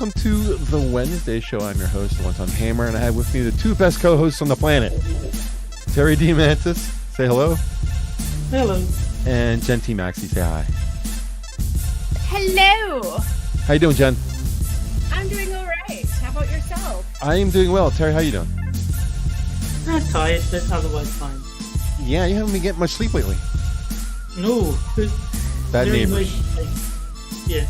welcome to the Wednesday show. I'm your host, the one-time Hammer, and I have with me the two best co-hosts on the planet. Terry D. Mantis, say hello. Hello. And Jen T. Maxey, say hi. Hello. How you doing, Jen? I'm doing all right. How about yourself? I am doing well. Terry, how you doing? I'm tired, but otherwise fine. Yeah, you haven't been getting much sleep lately. No. Bad Very neighbors. Yeah.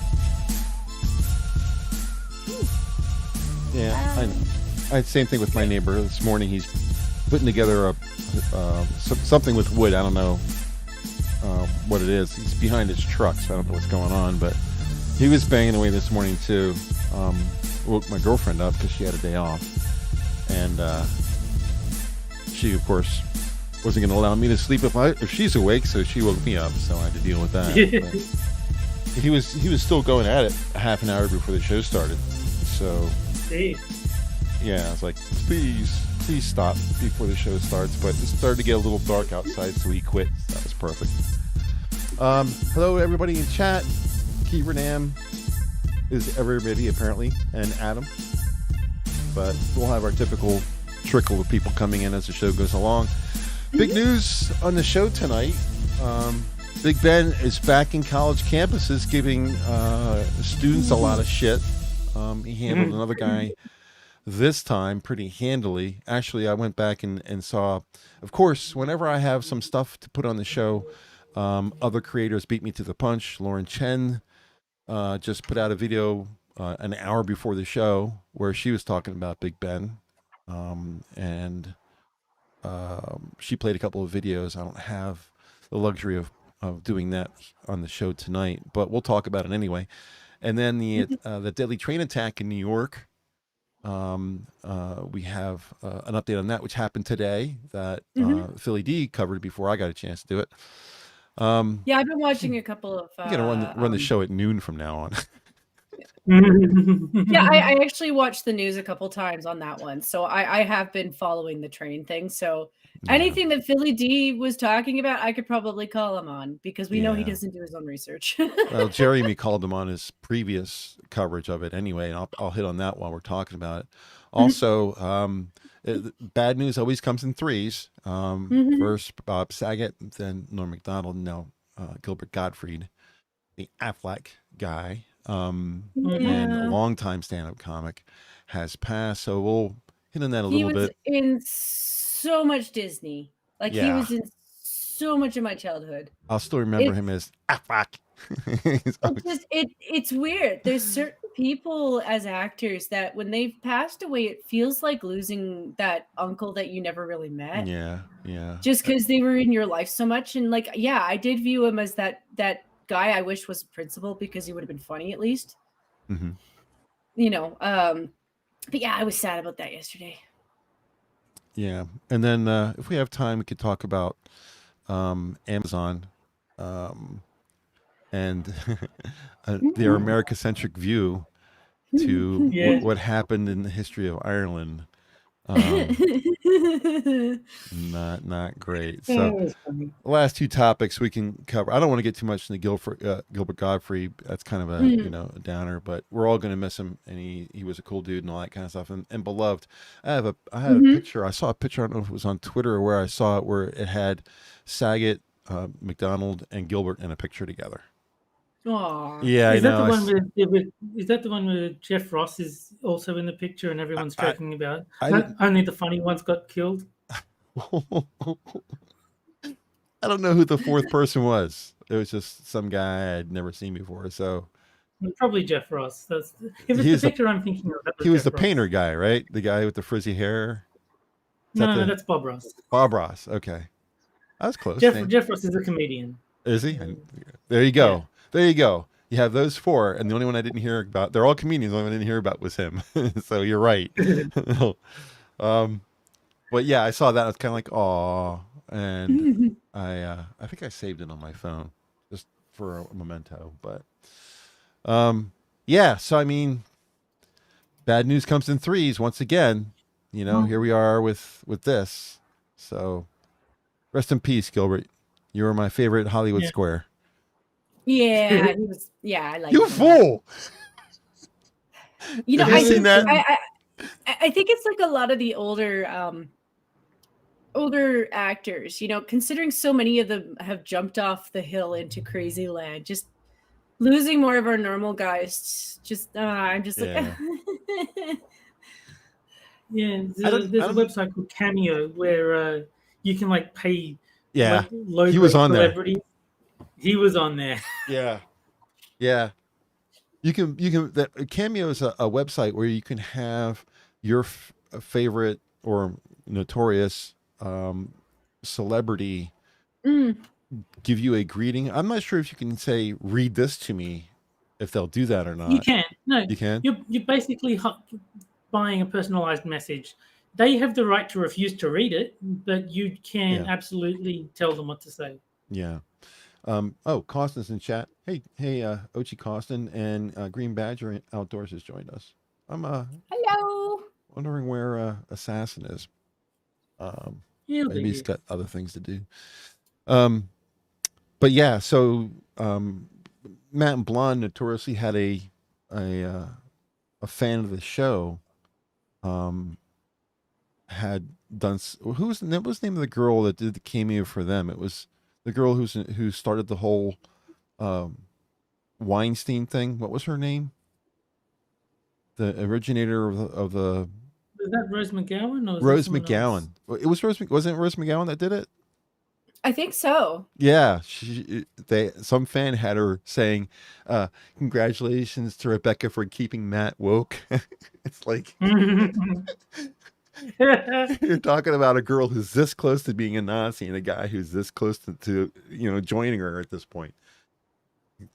Yeah, I know. I had the same thing with my neighbor this morning. He's putting together something with wood. I don't know what it is. He's behind his truck, so I don't know what's going on. But he was banging away this morning too. Woke my girlfriend up because she had a day off, and she, of course, wasn't going to allow me to sleep if she's awake. So she woke me up. So I had to deal with that. But he was still going at it a half an hour before the show started. So. Yeah, I was like, please stop before the show starts. But it started to get a little dark outside, so he quit. That was perfect. Hello, everybody in chat. Keyrenam is everybody, apparently, and Adam. But we'll have our typical trickle of people coming in as the show goes along. Big news on the show tonight. Big Ben is back in college campuses giving students a lot of shit. He handled another guy this time pretty handily. Actually, I went back and saw, of course, whenever I have some stuff to put on the show, other creators beat me to the punch. Lauren Chen just put out a video an hour before the show where she was talking about Big Ben. And she played a couple of videos. I don't have the luxury of doing that on the show tonight, but we'll talk about it anyway. And then the deadly train attack in New York, we have an update on that, which happened today, that Philly D covered before I got a chance to do it. Yeah, I've been watching a couple of... I'm going to run the show at noon from now on. Yeah, I actually watched the news a couple times on that one. So I have been following the train thing. So anything that Philly D was talking about, I could probably call him on because we know he doesn't do his own research. Well, Jeremy called him on his previous coverage of it anyway, and I'll hit on that while we're talking about it. Also, bad news always comes in threes. First Bob Saget, then Norm Macdonald, now Gilbert Gottfried, the Aflac guy. And a longtime stand-up comic has passed, so we'll hit on that a little bit. He was in so much Disney. He was in so much of my childhood. I'll still remember him as Aflac. It's weird. There's certain people as actors that when they've passed away, it feels like losing that uncle that you never really met. Yeah. Just because they were in your life so much. And I did view him as that guy I wish was principal because he would have been funny at least. But yeah, I was sad about that yesterday. Yeah. And then if we have time, we could talk about Amazon and their America-centric view to what happened in the history of Ireland. Not great. So the last two topics we can cover. I don't want to get too much into Gilbert Gottfried. That's kind of a a downer, but we're all going to miss him, and he was a cool dude and all that kind of stuff, and beloved. I had a picture. I saw a picture. I don't know if it was on Twitter or where I saw it, where it had Saget, McDonald, and Gilbert in a picture together. Aww. Yeah, is that the one where Jeff Ross is also in the picture and everyone's joking about? Only the funny ones got killed. I don't know who the fourth person was. It was just some guy I'd never seen before. So probably Jeff Ross. It was the picture I'm thinking of. He was the painter guy, right? The guy with the frizzy hair. No, that's Bob Ross. Bob Ross. Okay, I was close. Jeff Ross is a comedian. Is he? There you go. Yeah. There you go. You have those four, and the only one I didn't hear about, they're all comedians, the only one I didn't hear about was him. So you're right. But yeah, I saw that. I was kind of like, aw. And I think I saved it on my phone just for a memento. But yeah, so I mean, bad news comes in threes once again. Here we are with this. So rest in peace, Gilbert. You were my favorite Hollywood Square. Yeah, he was. Yeah, I like you him. fool. You know, Have you seen that? I think it's like a lot of the older actors, you know, considering so many of them have jumped off the hill into crazy land, just losing more of our normal guys. Just I'm just like yeah, there's a website called Cameo where you can like pay like low he was on celebrities. He was on there. Yeah. You can that Cameo is a website where you can have your favorite or notorious celebrity give you a greeting. I'm not sure if you can say read this to me, if they'll do that or not. You can. No, you can. You're basically buying a personalized message. They have the right to refuse to read it, but you can absolutely tell them what to say. Yeah. Oh, Costin's in chat. Hey, Ochi Costin and Green Badger Outdoors has joined us. I'm hello. Wondering where Assassin is. Maybe he's got other things to do. But yeah, so Matt and Blonde notoriously had a fan of the show. Had done what was the name of the girl that did the cameo for them? It was the girl who started the whole Weinstein thing. What was her name? The originator of the. Was that Rose McGowan? Or was Rose McGowan. Else? It was Rose. Wasn't it Rose McGowan that did it? I think so. Yeah, some fan had her saying, "Congratulations to Rebecca for keeping Matt woke." It's like you're talking about a girl who's this close to being a Nazi and a guy who's this close to joining her at this point.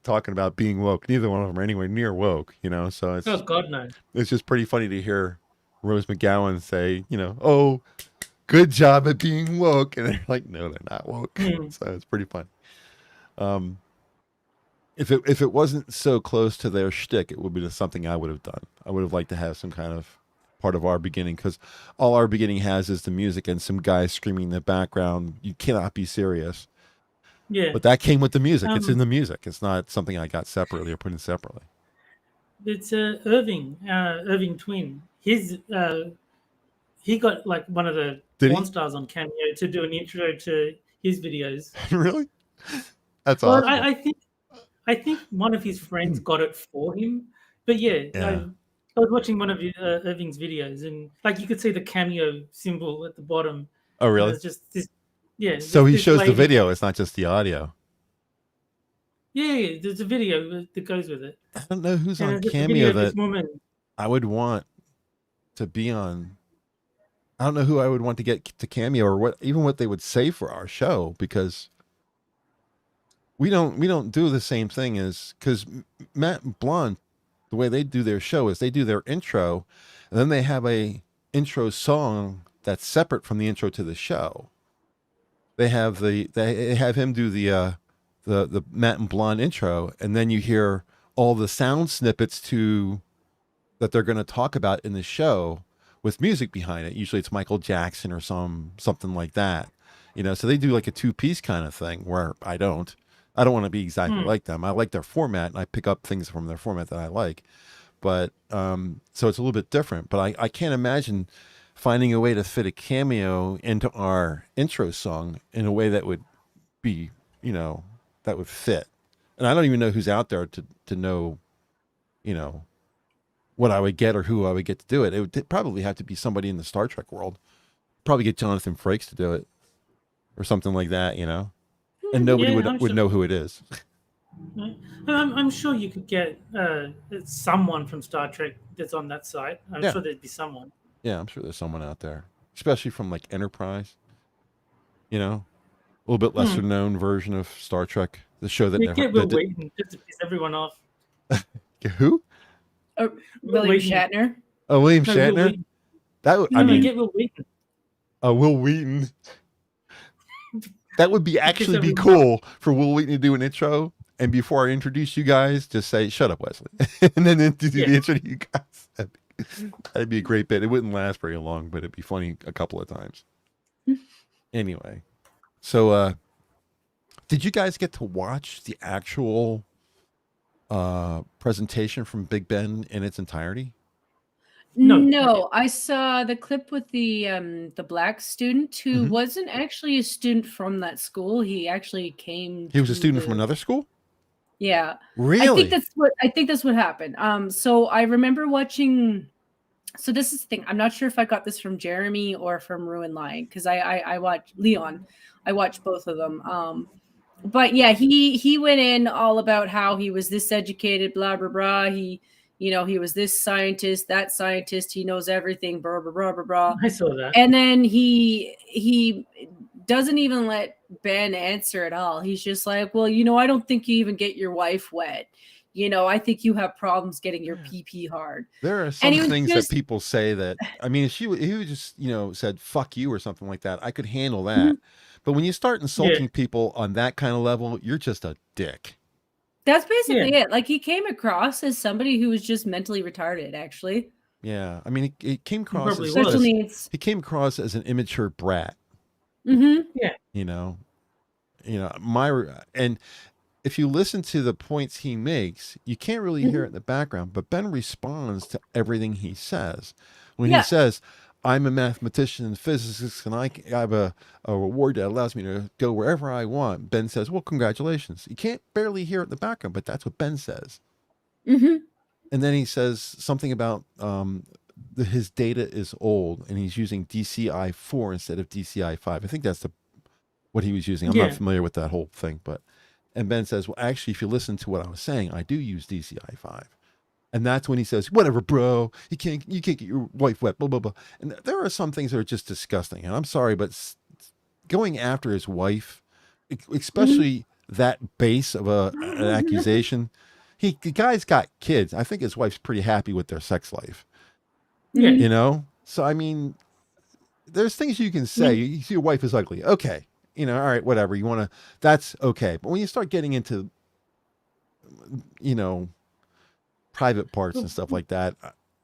Talking about being woke. Neither one of them are anywhere near woke, So it's God no. It's just pretty funny to hear Rose McGowan say, "Oh, good job at being woke," and they're like, "No, they're not woke." So it's pretty funny. If it wasn't so close to their shtick, it would be something I would have done. I would have liked to have some kind of part of our beginning, because all our beginning has is the music and some guys screaming in the background. You cannot be serious. Yeah. But that came with the music. It's in the music. It's not something I got separately or put in separately. It's Irving Twin. He got like one of the porn stars on Cameo to do an intro to his videos. Really? That's awesome. I think one of his friends got it for him. But I was watching one of Irving's videos, and like you could see the Cameo symbol at the bottom. Oh, really? It's just this. Yeah. So he shows the video. It's not just the audio. Yeah, there's a video that goes with it. I don't know who's on Cameo that I would want to be on. I don't know who I would want to get to Cameo, or what they would say for our show, because we don't do the same thing because Matt and Blonde, the way they do their show is they do their intro, and then they have a intro song that's separate from the intro to the show. They have him do the Matt and Blonde intro, and then you hear all the sound snippets that they're going to talk about in the show with music behind it. Usually it's Michael Jackson or something like that. So they do like a two-piece kind of thing, where I don't want to be exactly like them. I like their format, and I pick up things from their format that I like. But so it's a little bit different. But I can't imagine finding a way to fit a cameo into our intro song in a way that would be, that would fit. And I don't even know who's out there to know, what I would get or who I would get to do it. It would probably have to be somebody in the Star Trek world. Probably get Jonathan Frakes to do it or something like that, and nobody would know who it is. I'm sure you could get someone from Star Trek that's on that site. I'm sure there'd be someone. Yeah, I'm sure there's someone out there, especially from like Enterprise. A little bit lesser known version of Star Trek, the show that get Will Wheaton just to piss everyone off. Who? William Shatner. Oh, William Shatner. Get Will Wheaton. Will Wheaton. That would be be cool for Will Wheaton to do an intro, and before I introduce you guys, just say, "Shut up, Wesley," and then do the intro to you guys. That'd be a great bit. It wouldn't last very long, but it'd be funny a couple of times. Anyway, so did you guys get to watch the actual presentation from Big Ben in its entirety? No, I saw the clip with the black student who wasn't actually a student from that school. He actually came. He was a student from another school? Yeah. Really? I think that's what happened. So I remember watching. So this is the thing. I'm not sure if I got this from Jeremy or from Ruin Lying, because I watched Leon. I watched both of them. But yeah, he went in all about how he was this educated, blah blah blah. He was this scientist, that scientist. He knows everything, blah blah blah blah blah. I saw that. And then he doesn't even let Ben answer at all. He's just like, well, I don't think you even get your wife wet. I think you have problems getting your PP hard. There are some things that people say that, I mean, if he would just, said, fuck you or something like that, I could handle that. But when you start insulting people on that kind of level, you're just a dick. That's basically it. Like, he came across as somebody who was just mentally retarded, actually. Yeah. I mean, he came across as special needs. He came across as an immature brat. Yeah. And if you listen to the points he makes, you can't really hear it in the background, but Ben responds to everything he says. When he says, I'm a mathematician and physicist, and I have a reward that allows me to go wherever I want, Ben says, well, congratulations. You can't barely hear it in the background, but that's what Ben says. And then he says something about his data is old, and he's using DCI 4 instead of DCI 5. I think that's what he was using. I'm not familiar with that whole thing, and Ben says, well, actually, if you listen to what I was saying, I do use DCI 5. And that's when he says, whatever, bro, you can't get your wife wet, blah, blah, blah. And there are some things that are just disgusting. And I'm sorry, but going after his wife, especially that base of an accusation, the guy's got kids. I think his wife's pretty happy with their sex life. Yeah. So, I mean, there's things you can say. You see your wife is ugly. Okay. All right, whatever. You want to, that's okay. But when you start getting into, private parts and stuff like that,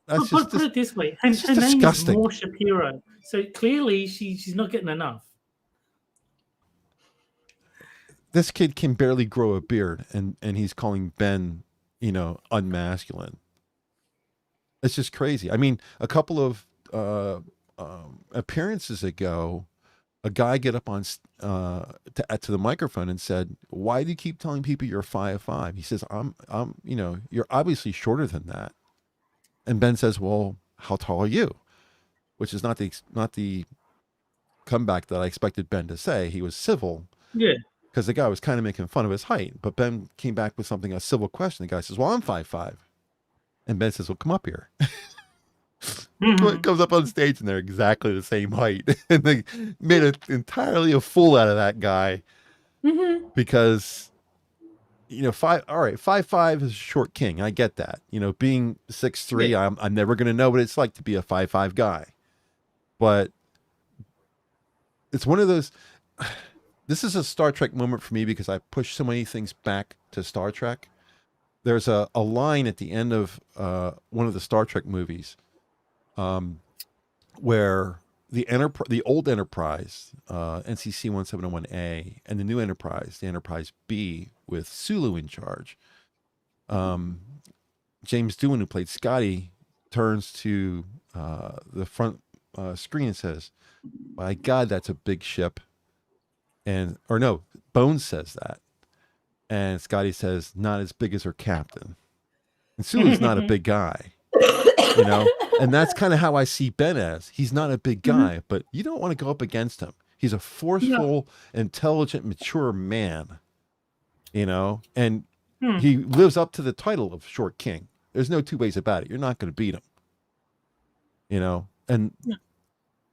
that's just put it this way. Her name is More Shapiro. So clearly she's not getting enough. This kid can barely grow a beard, and he's calling Ben, unmasculine. It's just crazy. I mean, a couple of appearances ago, a guy get up on to the microphone and said, "Why do you keep telling people you're 5'5"?" He says, "I'm, you're obviously shorter than that." And Ben says, "Well, how tall are you?" Which is not the comeback that I expected Ben to say. He was civil, because the guy was kind of making fun of his height. But Ben came back with a civil question. The guy says, "Well, I'm 5'5", and Ben says, "Well, come up here." Comes up on stage and they're exactly the same height, and they made entirely a fool out of that guy because 5'5" is a short king. I get that. Being 6'3", I'm never going to know what it's like to be a 5'5" guy, but it's one of those. This is a Star Trek moment for me because I pushed so many things back to Star Trek. There's a line at the end of one of the Star Trek movies, where the old Enterprise, NCC 1701A, and the new Enterprise, the Enterprise B, with Sulu in charge, James Doohan, who played Scotty, turns to the front screen and says, "My God, that's a big ship." Bones says that, and Scotty says, "Not as big as her captain." And Sulu's not a big guy. And that's kind of how I see Ben as. He's not a big guy, but you don't want to go up against him. He's a forceful, intelligent, mature man, and he lives up to the title of Short King. There's no two ways about it. You're not going to beat him, and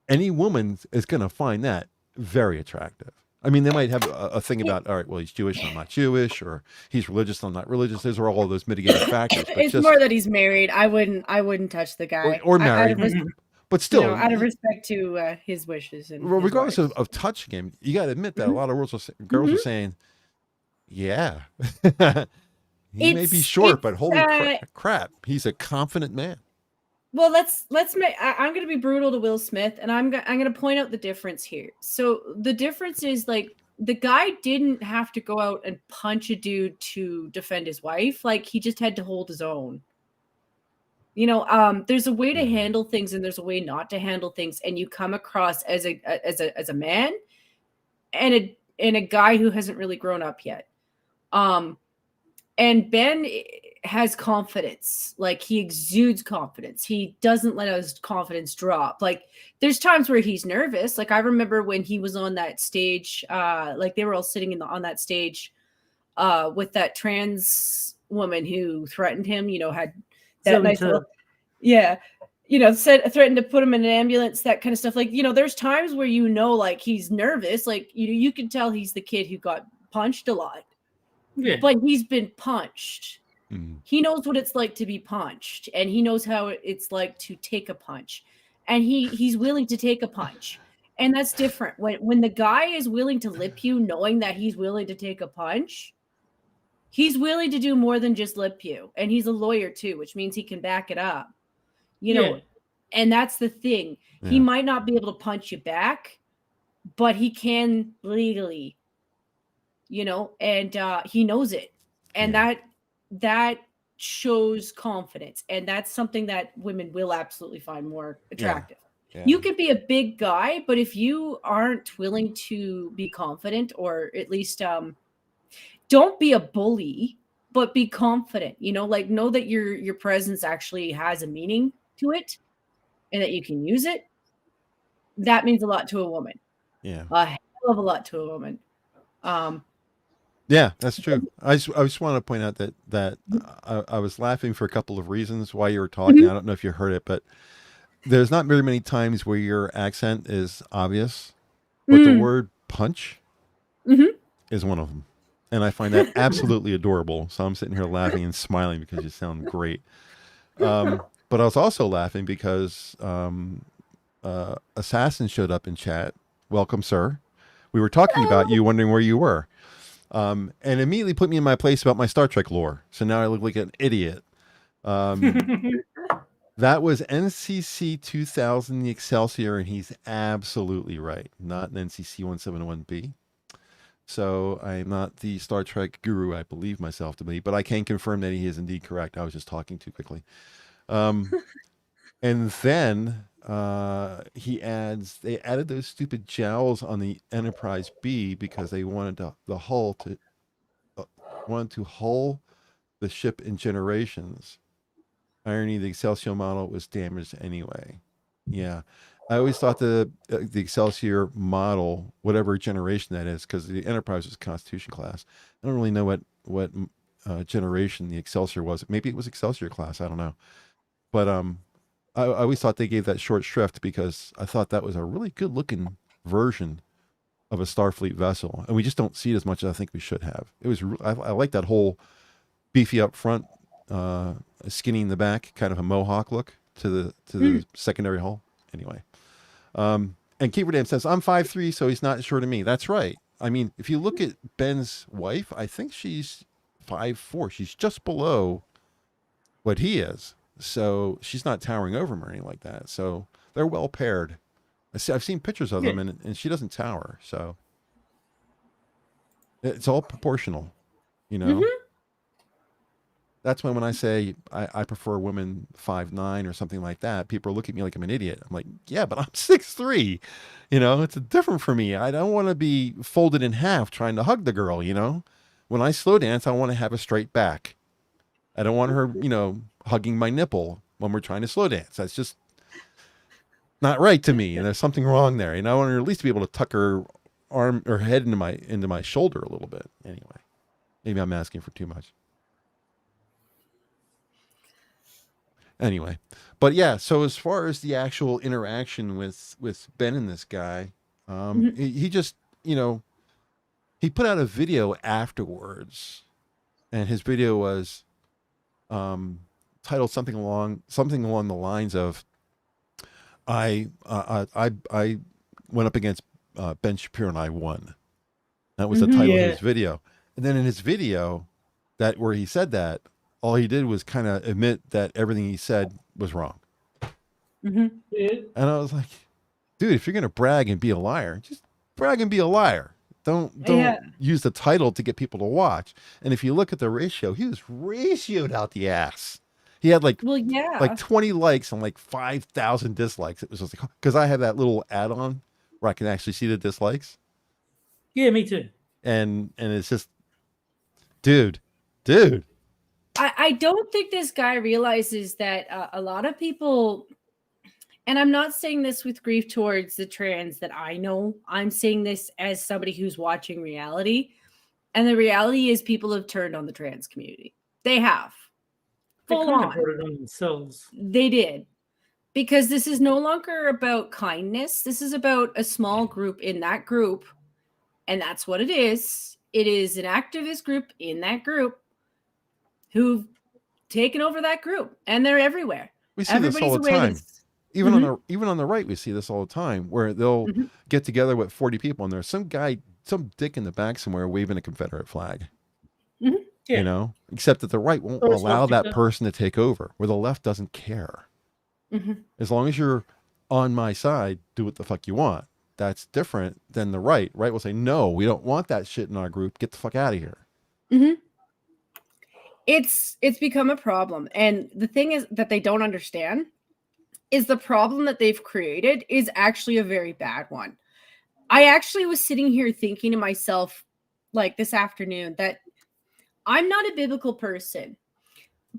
any woman is going to find that very attractive. I mean, they might have a thing about, all right, well, he's Jewish and I'm not Jewish, or he's religious and I'm not religious. Those are all those mitigating factors. But it's more that he's married. I wouldn't touch the guy. Or married. But still, out of respect to his wishes. And regardless of touching him, you got to admit that a lot of girls are saying, yeah, he may be short, but holy crap, he's a confident man. Well, let's make. I'm going to be brutal to Will Smith, and I'm going to point out the difference here. So the difference is, like, the guy didn't have to go out and punch a dude to defend his wife. Like, he just had to hold his own. You know, there's a way to handle things and there's a way not to handle things, and you come across as a man and a guy who hasn't really grown up yet. And Ben has confidence. Like, he exudes confidence. He doesn't let his confidence drop. Like, there's times where he's nervous. Like, I remember when he was on that stage, like they were all sitting on that stage with that trans woman who threatened him, you know, had that nice little, yeah, you know, threatened to put him in an ambulance, that kind of stuff. Like, you know, there's times where, you know, like he's nervous. Like, you know, you can tell he's the kid who got punched a lot. Yeah. But he's been punched. He knows what it's like to be punched, and he knows how it's like to take a punch, and he's willing to take a punch. And that's different. When the guy is willing to lip you, knowing that he's willing to take a punch, he's willing to do more than just lip you. And he's a lawyer too, which means he can back it up. You know, and that's the thing. Yeah. He might not be able to punch you back, but he can legally, you know, and he knows it. And that shows confidence. And that's something that women will absolutely find more attractive. Yeah. You could be a big guy, but if you aren't willing to be confident, or at least don't be a bully, but be confident, you know, like know that your presence actually has a meaning to it and that you can use it. That means a lot to a woman. Yeah. A hell of a lot to a woman. Yeah, that's true. I just want to point out that I was laughing for a couple of reasons while you were talking. I don't know if you heard it, but there's not very many times where your accent is obvious, but the word punch is one of them. And I find that absolutely adorable. So I'm sitting here laughing and smiling because you sound great. But I was also laughing because Assassin showed up in chat. Welcome, sir. We were talking about you, wondering where you were. And immediately put me in my place about my Star Trek lore. So now I look like an idiot. That was NCC 2000, the Excelsior, and he's absolutely right. Not an NCC 171B. So I'm not the Star Trek guru I believe myself to be, but I can confirm that he is indeed correct. I was just talking too quickly. And then they added those stupid jowls on the Enterprise B because they wanted the hull to hull the ship in generations. Irony, the Excelsior model was damaged anyway. Yeah. I always thought the Excelsior model, whatever generation that is, because the Enterprise was Constitution class. I don't really know what generation the Excelsior was. Maybe it was Excelsior class. I don't know. But I always thought they gave that short shrift because I thought that was a really good looking version of a Starfleet vessel, and we just don't see it as much as I think we should have. It was I like that whole beefy up front, skinny in the back, kind of a mohawk look to the secondary hull. Anyway, and Keeper Dam says, I'm 5'3", so he's not short of me. That's right. I mean, if you look at Ben's wife, I think she's 5'4". She's just below what he is. So she's not towering over him or anything like that. So they're well paired. I've seen pictures of them, and she doesn't tower. So it's all proportional, you know. That's when I say I prefer women 5'9" or something like that, people look at me like I'm an idiot. I'm like, yeah, but I'm 6'3". You know, it's different for me. I don't want to be folded in half trying to hug the girl, you know. When I slow dance, I want to have a straight back. I don't want her, you know, hugging my nipple when we're trying to slow dance. That's just not right to me. And there's something wrong there. And I want her at least to be able to tuck her arm or head into my shoulder a little bit. Anyway, maybe I'm asking for too much. Anyway, but yeah, so as far as the actual interaction with Ben and this guy, he just, you know, he put out a video afterwards, and his video was titled something along the lines of, I went up against Ben Shapiro and I won. That was the title of his video. And then in his video, where he said that, all he did was kind of admit that everything he said was wrong. And I was like, dude, if you're going to brag and be a liar, just brag and be a liar. Don't use the title to get people to watch. And if you look at the ratio, he was ratioed out the ass. He had like 20 likes and like 5,000 dislikes. It was just like, because I have that little add-on where I can actually see the dislikes. Yeah, me too. And it's just, dude. I don't think this guy realizes that a lot of people, and I'm not saying this with grief towards the trans that I know, I'm saying this as somebody who's watching reality. And the reality is people have turned on the trans community. They have. They kind of brought it on themselves. They did. Because this is no longer about kindness. This is about a small group in that group. And that's what it is. It is an activist group in that group who've taken over that group. And they're everywhere. We see this all the time. Even on the right, we see this all the time where they'll get together with 40 people and there's some guy, some dick in the back somewhere waving a Confederate flag. Yeah. You know, except that the right won't allow that person to take over, where the left doesn't care. As long as you're on my side, do what the fuck you want. That's different than the right. Right will say, no, we don't want that shit in our group. Get the fuck out of here. It's become a problem. And the thing is that they don't understand is the problem that they've created is actually a very bad one. I actually was sitting here thinking to myself, like this afternoon, that I'm not a biblical person,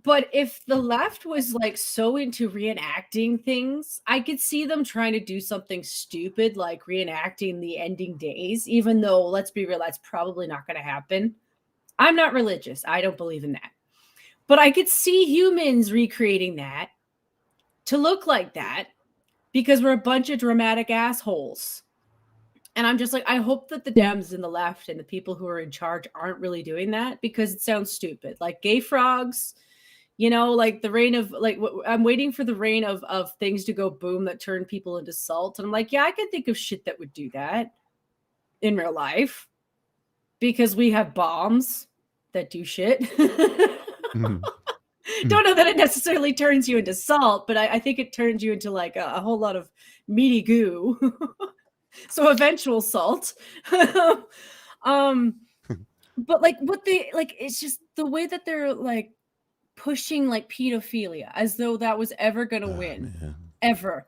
but if the left was like so into reenacting things, I could see them trying to do something stupid like reenacting the ending days, even though, let's be real, that's probably not going to happen. I'm not religious. I don't believe in that. But I could see humans recreating that to look like that because we're a bunch of dramatic assholes. And I'm just like, I hope that the Dems and the left and the people who are in charge aren't really doing that because it sounds stupid. Like gay frogs, you know, like the reign of, like, I'm waiting for the reign of things to go boom that turn people into salt. And I'm like, yeah, I can think of shit that would do that in real life because we have bombs that do shit. Don't know that it necessarily turns you into salt, but I think it turns you into like a whole lot of meaty goo. So eventual salt. But like what they like, it's just the way that they're like pushing like pedophilia as though that was ever gonna win. Man. Ever.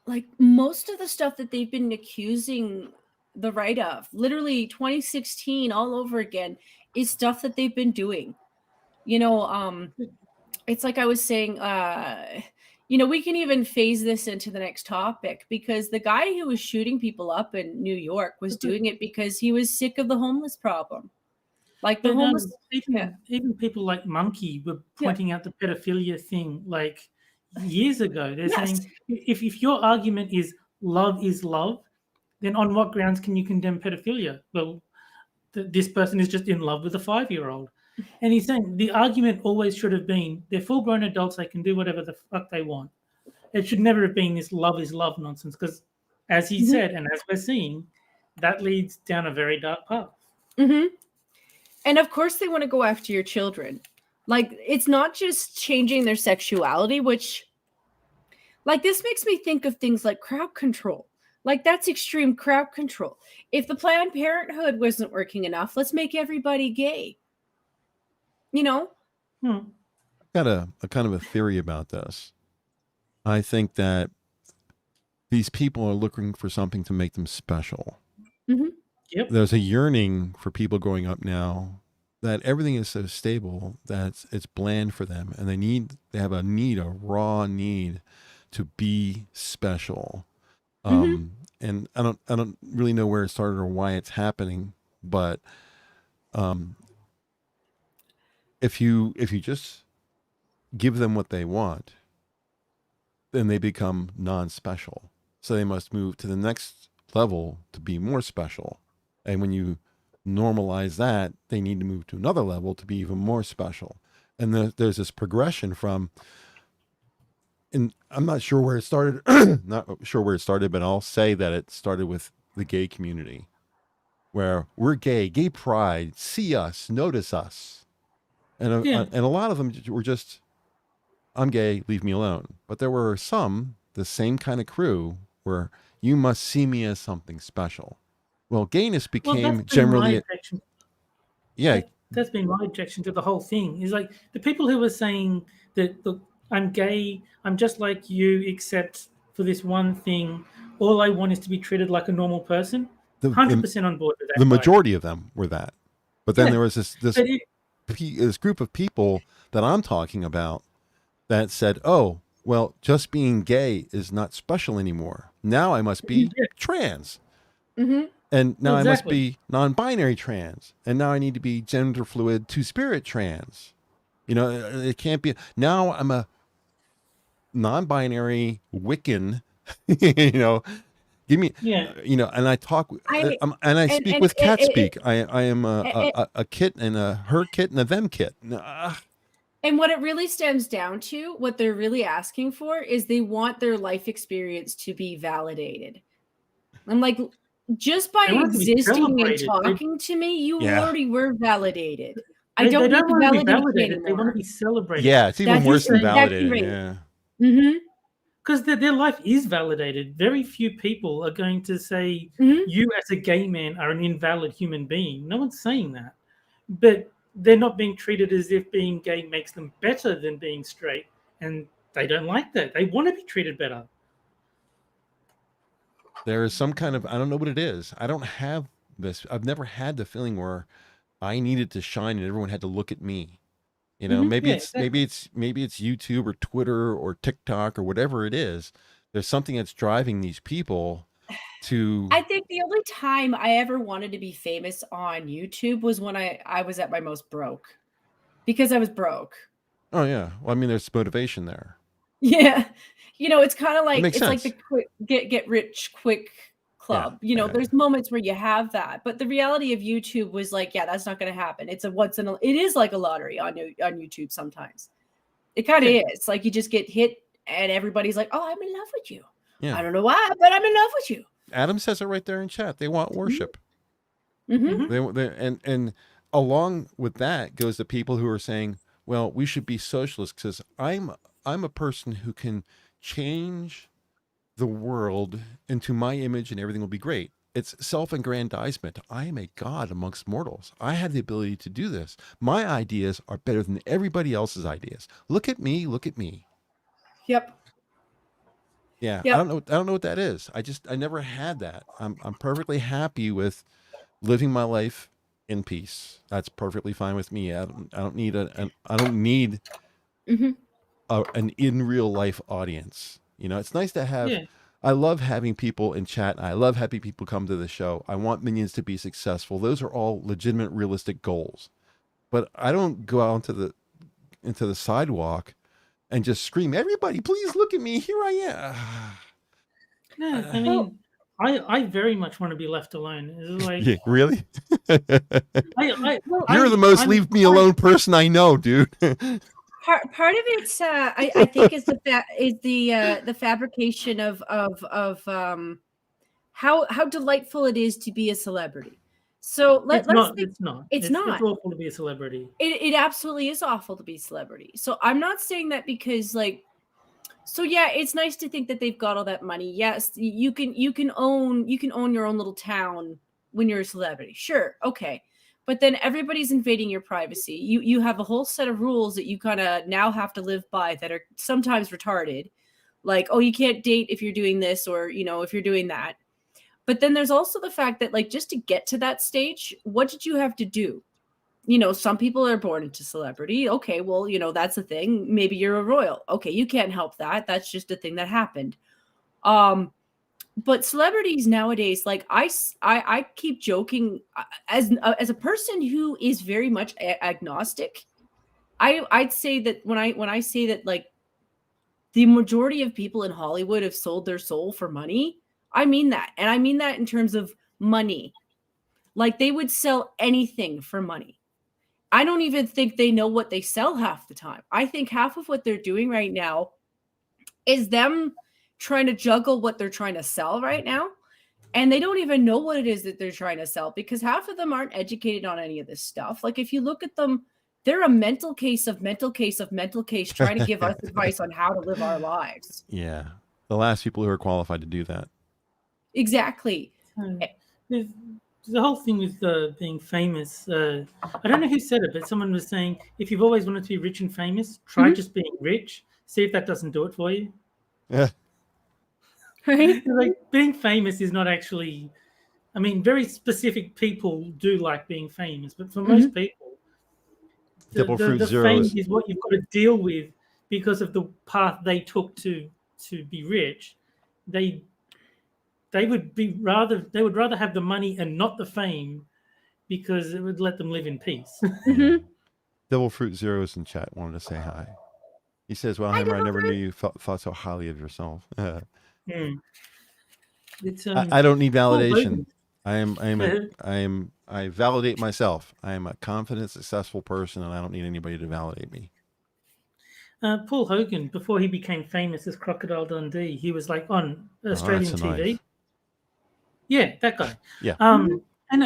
Like most of the stuff that they've been accusing the right of, literally 2016 all over again, is stuff that they've been doing. You know, it's like I was saying, you know, we can even phase this into the next topic because the guy who was shooting people up in New York was doing it because he was sick of the homeless problem. Like the homeless, even people like Monkey were pointing out the pedophilia thing like years ago. They're saying if your argument is love, then on what grounds can you condemn pedophilia? Well, this person is just in love with a 5-year-old. And he's saying the argument always should have been they're full-grown adults, they can do whatever the fuck they want. It should never have been this love is love nonsense because, as he said, and as we're seeing, that leads down a very dark path. And of course they want to go after your children. Like, it's not just changing their sexuality, which, like, this makes me think of things like crowd control. Like, that's extreme crowd control. If the Planned Parenthood wasn't working enough, let's make everybody gay. You know? I've got a kind of a theory about this. I think that these people are looking for something to make them special. Yep. There's a yearning for people growing up now that everything is so stable that it's bland for them. And they have a raw need to be special. And I don't really know where it started or why it's happening, but if you just give them what they want, then they become non-special. So they must move to the next level to be more special. And when you normalize that, they need to move to another level to be even more special. And there's this progression from, and I'm not sure where it started, but I'll say that it started with the gay community, where we're gay pride, see us, notice us. And a lot of them were just, I'm gay, leave me alone. But there were some, the same kind of crew, where you must see me as something special. Well, gayness became generally, that's been my objection to the whole thing. Is like the people who are saying that, look, I'm gay, I'm just like you, except for this one thing. All I want is to be treated like a normal person. 100% on board with that. The majority of them were that, but then there was this group of people that I'm talking about that said, "Oh, well, just being gay is not special anymore. Now I must be trans." Mm-hmm. And now I must be non-binary trans. And now I need to be gender fluid two-spirit trans. You know, it can't be. Now I'm a non-binary Wiccan. You know, give me, you know, and I talk, and I speak with cat speak. I am a kit and a her kit and a them kit. And what it really stems down to, what they're really asking for is they want their life experience to be validated. I'm like, just by existing and talking to me, you already were validated. I don't need to validate anymore. They want to be celebrated. Yeah, it's even worse than validated. Right. Yeah. Mm-hmm. Because their life is validated. Very few people are going to say you as a gay man are an invalid human being. No one's saying that. But they're not being treated as if being gay makes them better than being straight. And they don't like that. They want to be treated better. There is some kind of, I don't know what it is. I don't have this. I've never had the feeling where I needed to shine and everyone had to look at me. You know, maybe it's YouTube or Twitter or TikTok or whatever it is. There's something that's driving these people to. I think the only time I ever wanted to be famous on YouTube was when I was at my most broke, because I was broke. Oh yeah, well, I mean, there's motivation there. Yeah, you know, it's kind of like it's like the quick get rich quick club. You know, there's moments where you have that, but the reality of YouTube was like, yeah, that's not going to happen. It's it is like a lottery on YouTube sometimes. It kind of is. Like you just get hit and everybody's like, oh, I'm in love with you. Yeah. I don't know why, but I'm in love with you. Adam says it right there in chat. They want worship. Mm-hmm. And along with that goes the people who are saying, well, we should be socialists because I'm a person who can change the world into my image and everything will be great. It's self-aggrandizement. I am a god amongst mortals. I have the ability to do this. My ideas are better than everybody else's ideas. Look at me. Look at me. Yep. Yeah. Yep. I don't know what that is. I never had that. I'm perfectly happy with living my life in peace. That's perfectly fine with me. I don't need an in real life audience. You know, it's nice to have. Yeah. I love having people in chat. I love having people come to the show. I want Minions to be successful. Those are all legitimate, realistic goals. But I don't go out into the sidewalk and just scream, "Everybody, please look at me! Here I am." Yeah, I mean, I very much want to be left alone. It's like, yeah, really? You're the most leave me alone person I know, dude. Part of it's I think is the fabrication of how delightful it is to be a celebrity. So it's not. It's awful to be a celebrity. It absolutely is awful to be a celebrity. So I'm not saying that because like. So yeah, it's nice to think that they've got all that money. Yes, you can own your own little town when you're a celebrity. Sure, okay. But then everybody's invading your privacy. You have a whole set of rules that you kind of now have to live by that are sometimes retarded. Like, oh, you can't date if you're doing this or, you know, if you're doing that. But then there's also the fact that like just to get to that stage, what did you have to do? You know, some people are born into celebrity. Okay, well, you know, that's a thing. Maybe you're a royal. Okay, you can't help that. That's just a thing that happened. But celebrities nowadays, like I keep joking as a person who is very much agnostic. I'd say that when I say that like the majority of people in Hollywood have sold their soul for money, I mean that, and I mean that in terms of money. Like they would sell anything for money. I don't even think they know what they sell half the time. I think half of what they're doing right now is them trying to juggle what they're trying to sell right now. And they don't even know what it is that they're trying to sell because half of them aren't educated on any of this stuff. Like if you look at them, they're a mental case trying to give us advice on how to live our lives. Yeah. The last people who are qualified to do that. Exactly. the whole thing with being famous. I don't know who said it, but someone was saying if you've always wanted to be rich and famous, try just being rich. See if that doesn't do it for you. Yeah. Right? Like being famous is not actually. I mean, very specific people do like being famous, but for most people, Double fruit the zeros. fame is what you've got to deal with because of the path they took to be rich. They would rather have the money and not the fame because it would let them live in peace. Double fruit zeros in chat wanted to say hi. He says, "Well, Hammer, I never knew you thought so highly of yourself." It's, I don't need validation. I validate myself. I am a confident, successful person, and I don't need anybody to validate me. Paul Hogan, before he became famous as Crocodile Dundee, he was like on Australian TV. Nice. Yeah, that guy. Yeah.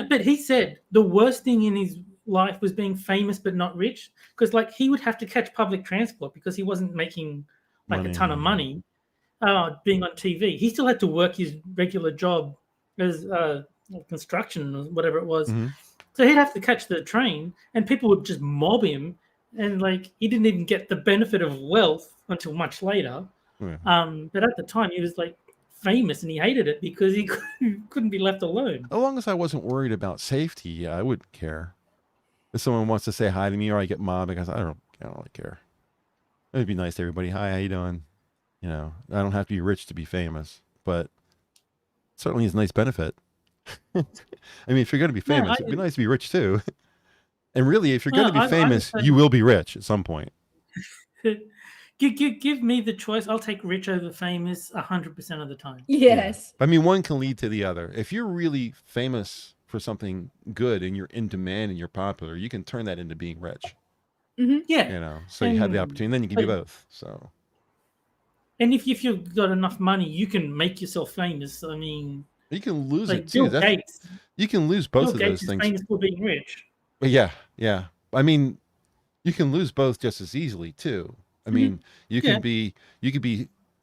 But he said the worst thing in his life was being famous but not rich, because like he would have to catch public transport because he wasn't making like a ton of money being on TV. He still had to work his regular job as construction or whatever it was. So he'd have to catch the train and people would just mob him, and like he didn't even get the benefit of wealth until much later. But at the time he was like famous and he hated it because he couldn't be left alone. As long as I wasn't worried about safety, yeah, I wouldn't care. If someone wants to say hi to me or I get mobbed, because I don't really care. It'd be nice to everybody. Hi, how you doing? You know, I don't have to be rich to be famous, but it certainly is a nice benefit. I mean, if you're going to be famous, it'd be nice to be rich too. And really, if you're going to be famous, you will be rich at some point. Give me the choice. I'll take rich over famous 100% of the time. Yes. Yeah. I mean, one can lead to the other. If you're really famous for something good and you're in demand and you're popular, you can turn that into being rich. Yeah. You know, so you have the opportunity, and then you can do both. So. And if you've got enough money, you can make yourself famous. I mean, you can lose like it too. Bill Gates. You can lose both Bill of Gates those things. Is famous for being rich. But yeah. I mean, you can lose both just as easily too. I mean, you could be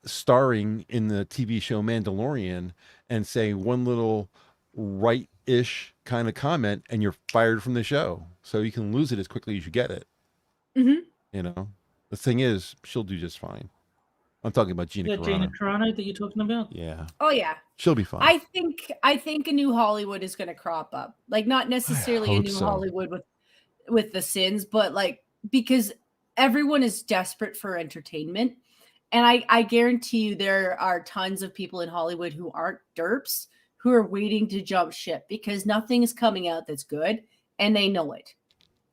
starring in the TV show Mandalorian and say one little right-ish kind of comment, and you're fired from the show. So you can lose it as quickly as you get it. You know, the thing is, she'll do just fine. I'm talking about Gina Carano. Gina Carano that you're talking about? Yeah. Oh yeah. She'll be fine. I think a new Hollywood is going to crop up. Like not necessarily a new Hollywood with the sins, but like because everyone is desperate for entertainment. And I guarantee you there are tons of people in Hollywood who aren't derps who are waiting to jump ship because nothing is coming out that's good and they know it.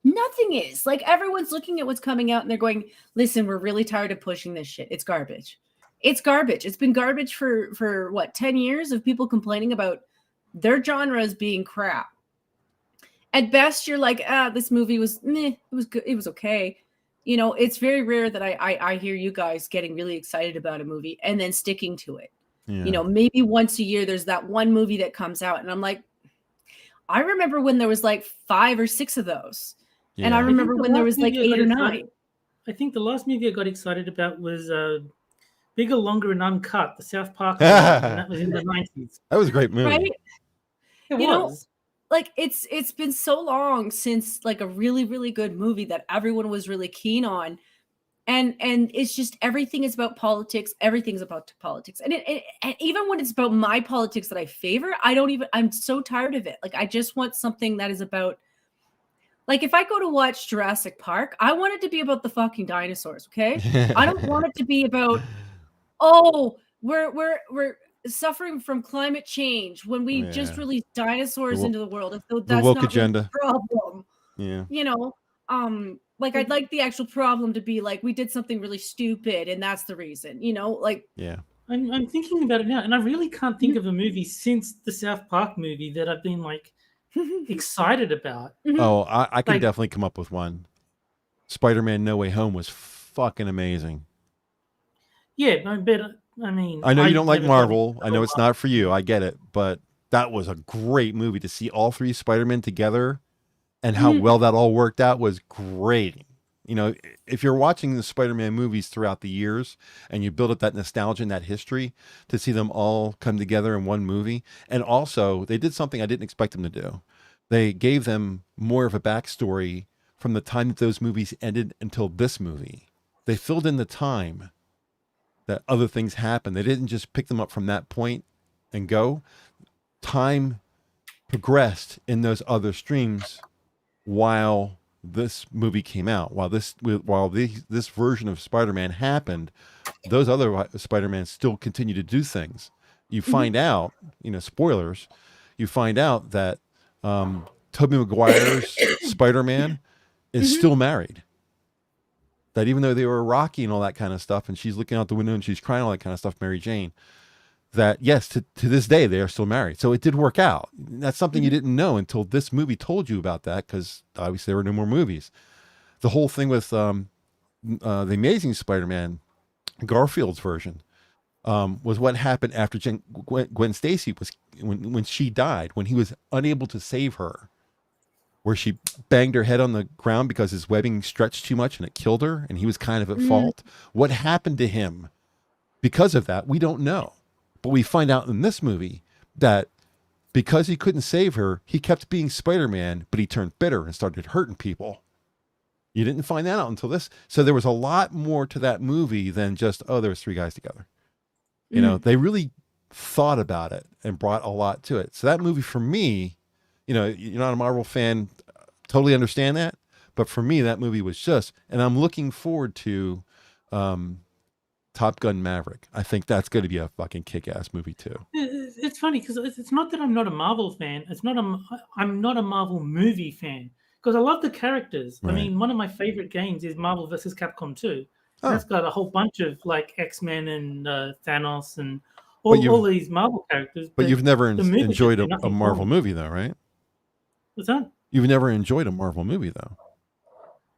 Nothing is. Like everyone's looking at what's coming out and they're going, listen, we're really tired of pushing this shit. It's garbage. It's garbage. It's been garbage for what, 10 years of people complaining about their genres being crap. At best, you're like, this movie was meh, it was good, it was okay. You know, it's very rare that I hear you guys getting really excited about a movie and then sticking to it. Yeah. You know, maybe once a year there's that one movie that comes out and I'm like, I remember when there was like 5 or 6 of those. Yeah. And I remember when there was like 8 or 9. I think the last movie I got excited about was Bigger, Longer, and Uncut, the South Park movie, and that was in the 90s. That was a great movie. Right? It was. Like it's been so long since like a really, really good movie that everyone was really keen on. And it's just everything is about politics. Everything's about politics. And and even when it's about my politics that I favor, I'm so tired of it. Like I just want something that is about, like if I go to watch Jurassic Park, I want it to be about the fucking dinosaurs, okay? I don't want it to be about, we're suffering from climate change when we just released dinosaurs into the world. As though that's the woke not agenda. the problem. Yeah. You know, like I'd like the actual problem to be like we did something really stupid and that's the reason, you know, like I'm thinking about it now and I really can't think of a movie since the South Park movie that I've been like excited about. Oh, I can definitely come up with one. Spider-Man No Way Home was fucking amazing. Yeah, but I mean, I know you don't like Marvel. I know it's not for you. I get it, but that was a great movie to see all 3 Spider-Men together and how well that all worked out was great. You know, if you're watching the Spider-Man movies throughout the years and you build up that nostalgia and that history to see them all come together in one movie, and also they did something I didn't expect them to do. They gave them more of a backstory from the time that those movies ended until this movie. They filled in the time that other things happened. They didn't just pick them up from that point and go. Time progressed in those other streams while this movie came out, while this version of Spider-Man happened. Those other Spider-Man still continue to do things. You find out, you know, spoilers, you find out that Tobey Maguire's Spider-Man is still married. That even though they were Rocky and all that kind of stuff, and she's looking out the window and she's crying, all that kind of stuff, Mary Jane, that yes, to this day, they are still married. So it did work out. That's something you didn't know until this movie told you about that, because obviously there were no more movies. The whole thing with the Amazing Spider-Man, Garfield's version, was what happened after Gwen Stacy was, when she died, when he was unable to save her, where she banged her head on the ground because his webbing stretched too much and it killed her, and he was kind of at fault. What happened to him because of that, we don't know. But we find out in this movie that because he couldn't save her, he kept being Spider-Man, but he turned bitter and started hurting people. You didn't find that out until this. So there was a lot more to that movie than just, oh, there was three guys together. You know, they really thought about it and brought a lot to it. So that movie for me, you know, you're not a Marvel fan, totally understand that. But for me, that movie was just, and I'm looking forward to Top Gun Maverick. I think that's going to be a fucking kick-ass movie too. It's funny because it's not that I'm not a Marvel fan. I'm not a Marvel movie fan, because I love the characters. Right. I mean, one of my favorite games is Marvel vs. Capcom 2. That's got a whole bunch of like X-Men and Thanos and all these Marvel characters. But you've never enjoyed a Marvel movie though, right? What's that? You've never enjoyed a Marvel movie though.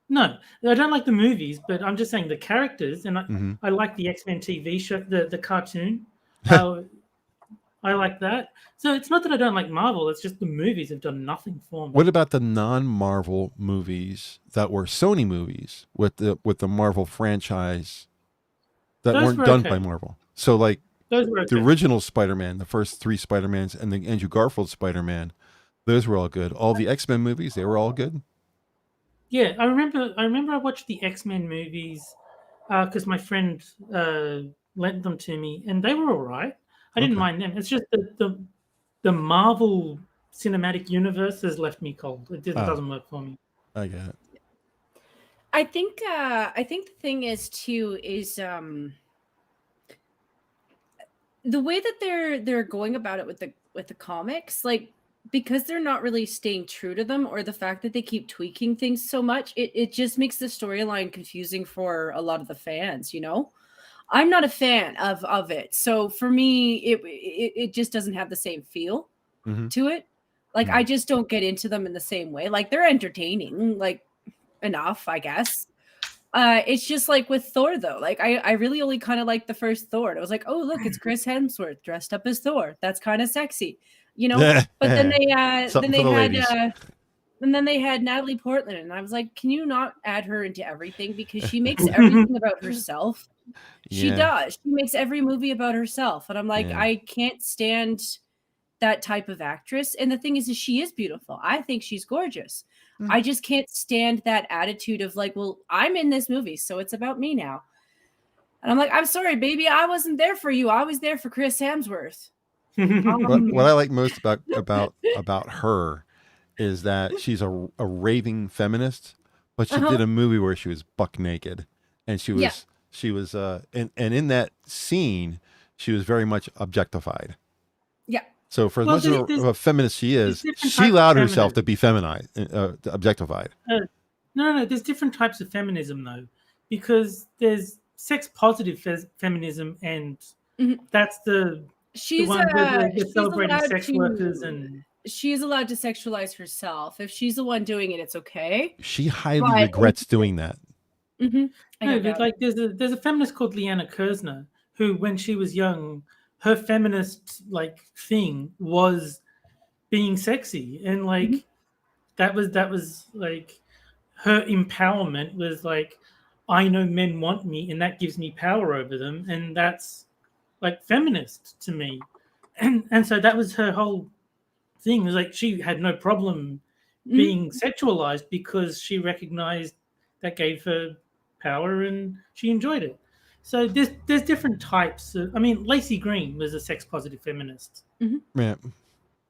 No, I don't like the movies, but I'm just saying the characters, and I like the X-Men TV show, the cartoon. I like that. So it's not that I don't like Marvel; it's just the movies have done nothing for me. What about the non-Marvel movies that were Sony movies with the Marvel franchise that weren't done by Marvel? So like the original Spider-Man, the first three Spider-Mans, and the Andrew Garfield Spider-Man, those were all good. All the X-Men movies, they were all good. Yeah, I remember I watched the X-Men movies because my friend lent them to me, and they were all right. I didn't mind them. It's just the Marvel Cinematic Universe has left me cold. It doesn't work for me. I get it. I think the thing is too is the way that they're going about it with the comics, like, because they're not really staying true to them, or the fact that they keep tweaking things so much, it just makes the storyline confusing for a lot of the fans, you know? I'm not a fan of it. So for me, it just doesn't have the same feel to it. Like, I just don't get into them in the same way. Like, they're entertaining, like, enough, I guess. It's just like with Thor, though. Like, I really only kind of like the first Thor. And I was like, oh, look, it's Chris Hemsworth dressed up as Thor. That's kind of sexy. You know, but then they had Natalie Portman, and I was like, can you not add her into everything, because she makes everything about herself. She does. She makes every movie about herself, and I'm like, I can't stand that type of actress. And the thing is she is beautiful. I think she's gorgeous. I just can't stand that attitude of like, well, I'm in this movie, so it's about me now. And I'm like, I'm sorry, baby, I wasn't there for you. I was there for Chris Hemsworth. What I like most about her is that she's a raving feminist, but she did a movie where she was buck naked, and she was and in that scene she was very much objectified. Yeah. So for as much of a feminist she is, she allowed herself to be feminized, objectified. No, there's different types of feminism though, because there's sex positive feminism, and that's she's the one where they're celebrating sex workers, and she's allowed to sexualize herself. If she's the one doing it, it's okay. She highly regrets doing that. No, but like there's a feminist called Leanna Kersner who, when she was young, her feminist like thing was being sexy, and like that was like her empowerment was like, I know men want me, and that gives me power over them, and that's like feminist to me. And so that was her whole thing. It was like she had no problem being sexualized because she recognized that gave her power and she enjoyed it. So there's different types of, I mean, Lacey Green was a sex positive feminist. Yeah.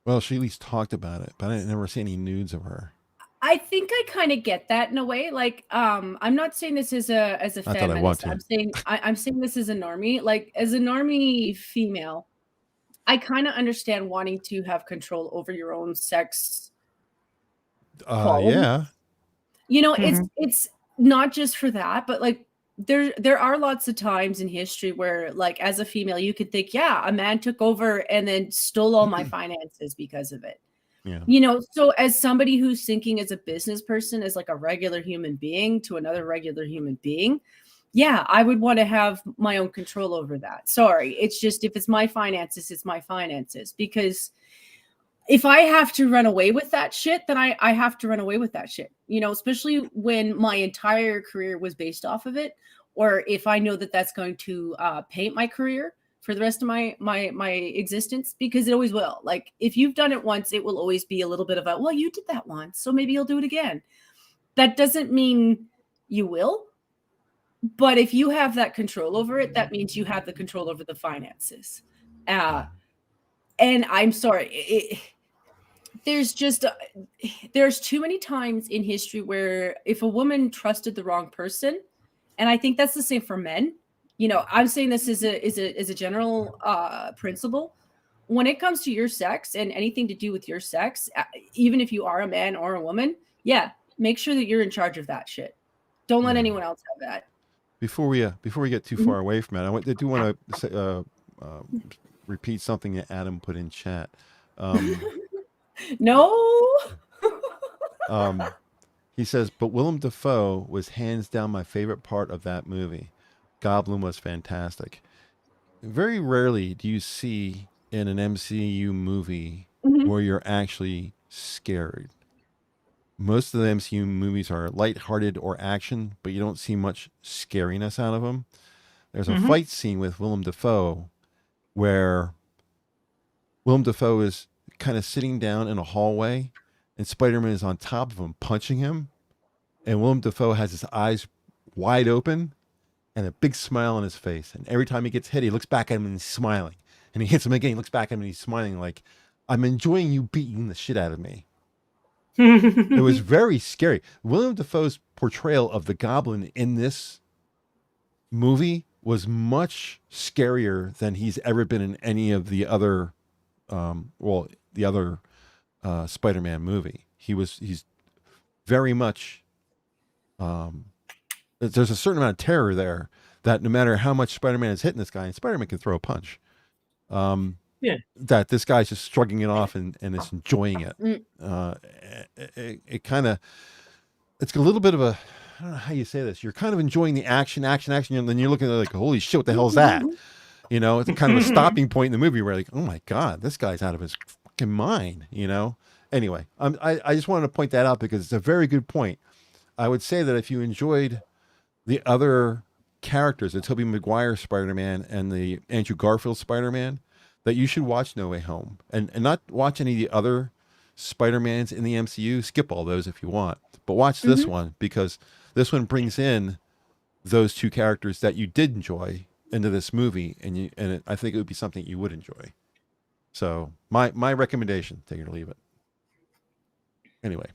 Well, she at least talked about it, but I didn't never see any nudes of her. I think I kind of get that in a way. Like, I'm not saying this as a Not that I want feminist. to. I'm saying this as a normie. Like, as a normie female, I kind of understand wanting to have control over your own sex quality. Yeah. You know, it's not just for that, but like there are lots of times in history where, like, as a female, you could think, yeah, a man took over and then stole all my finances because of it. Yeah. You know, so as somebody who's thinking as a business person, as like a regular human being to another regular human being, yeah, I would want to have my own control over that. Sorry, it's just, if it's my finances, it's my finances. Because if I have to run away with that shit, then I have to run away with that shit. You know, especially when my entire career was based off of it, or if I know that that's going to paint my career for the rest of my existence, because it always will. Like, if you've done it once, it will always be a little bit of a, well, you did that once, so maybe you'll do it again. That doesn't mean you will. But if you have that control over it, that means you have the control over the finances. And I'm sorry, there's too many times in history where if a woman trusted the wrong person, and I think that's the same for men. You know, I'm saying this is a general principle. When it comes to your sex and anything to do with your sex, even if you are a man or a woman, yeah, make sure that you're in charge of that shit. Don't let anyone else have that. Before we get too far away from it, I do want to repeat something that Adam put in chat. No. He says, but Willem Dafoe was hands down my favorite part of that movie. Goblin was fantastic. Very rarely do you see in an MCU movie where you're actually scared. Most of the MCU movies are lighthearted or action, but you don't see much scariness out of them. There's a fight scene with Willem Dafoe where Willem Dafoe is kind of sitting down in a hallway and Spider-Man is on top of him punching him. And Willem Dafoe has his eyes wide open and a big smile on his face. And every time he gets hit, he looks back at him and he's smiling. And he hits him again, he looks back at him and he's smiling like, I'm enjoying you beating the shit out of me. It was very scary. Willem Dafoe's portrayal of the Goblin in this movie was much scarier than he's ever been in any of the other, Spider-Man movie. He's very much, there's a certain amount of terror there that no matter how much Spider-Man is hitting this guy, and Spider-Man can throw a punch, that this guy's just shrugging it off and is enjoying it. It kind of, it's a little bit of a, I don't know how you say this. You're kind of enjoying the action, and then you're looking at it like, holy shit, what the hell is that? You know, it's kind of a stopping point in the movie where like, oh my God, this guy's out of his fucking mind, you know? Anyway, I just wanted to point that out because it's a very good point. I would say that if you enjoyed the other characters, the Tobey Maguire Spider-Man and the Andrew Garfield Spider-Man, that you should watch No Way Home and not watch any of the other Spider-Mans in the MCU. Skip all those if you want, but watch this one because this one brings in those two characters that you did enjoy into this movie, and I think it would be something you would enjoy. So my recommendation, take it or leave it. Anyway,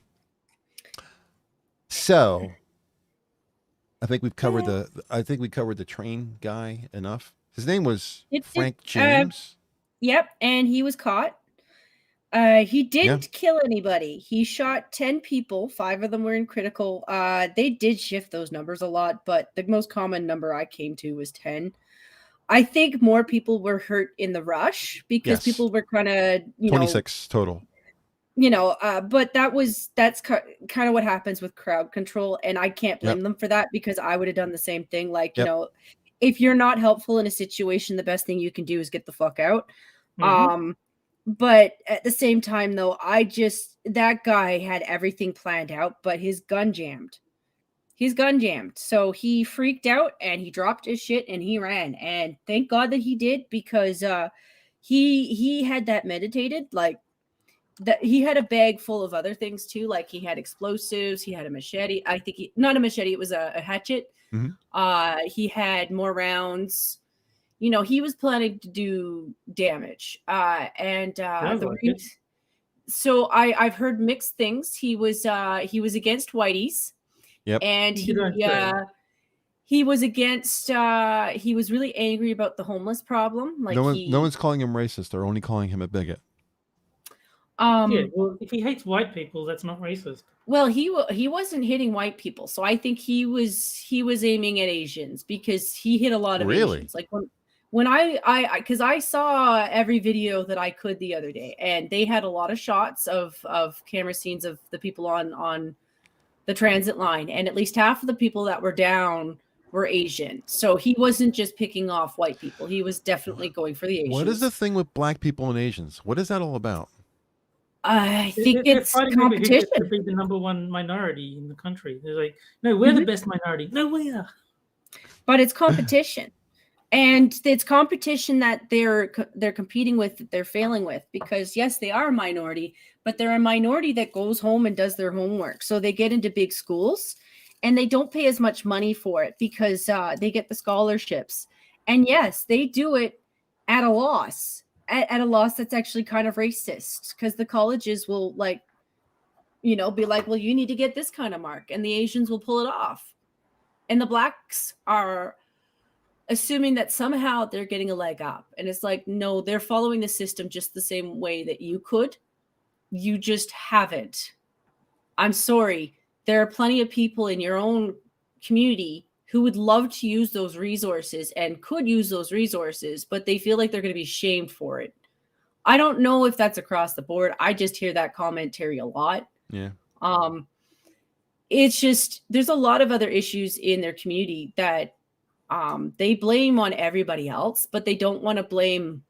so I think we've covered the train guy enough. His name was Frank James. Yep, and he was caught. He didn't kill anybody. He shot 10 people. 5 of them were in critical. They did shift those numbers a lot, but the most common number I came to was 10. I think more people were hurt in the rush because people were kind of, 26 total. But that's kind of what happens with crowd control, and I can't blame them for that because I would have done the same thing. Like, if you're not helpful in a situation, the best thing you can do is get the fuck out. But at the same time, though, that guy had everything planned out, but his gun jammed. He's gun jammed. So he freaked out and he dropped his shit and he ran. And thank God that he did, because he had that meditated, like that he had a bag full of other things too. Like he had explosives, he had a machete. I think not a machete, it was a hatchet. He had more rounds. You know, he was planning to do damage. So I've heard mixed things. He was against whiteys. Yep. And he was against he was really angry about the homeless problem. Like no one's calling him racist, they're only calling him a bigot. Yeah, well, if he hates white people, that's not racist. Well, he wasn't hitting white people, so I think he was aiming at Asians, because he hit a lot of Asians. Like when because I saw every video that I could the other day, and they had a lot of shots of camera scenes of the people on the transit line, and at least half of the people that were down were Asian. So he wasn't just picking off white people; he was definitely going for the Asians. What is the thing with black people and Asians? What is that all about? I think it's competition to be the number one minority in the country. They're like, no, we're the best minority. No, we are. But it's competition, and it's competition that they're competing with, that they're failing with. Because yes, they are a minority, but they're a minority that goes home and does their homework. So they get into big schools, and they don't pay as much money for it, because they get the scholarships. And yes, they do it at a loss. At a loss that's actually kind of racist, because the colleges will, like, you know, be like, well, you need to get this kind of mark, and the Asians will pull it off. And the blacks are assuming that somehow they're getting a leg up. And it's like, no, they're following the system just the same way that you could. You just haven't. I'm sorry. There are plenty of people in your own community who would love to use those resources and could use those resources, but they feel like they're going to be shamed for it. I don't know if that's across the board. I just hear that commentary a lot. Yeah. It's just, there's a lot of other issues in their community that they blame on everybody else, but they don't want to blame.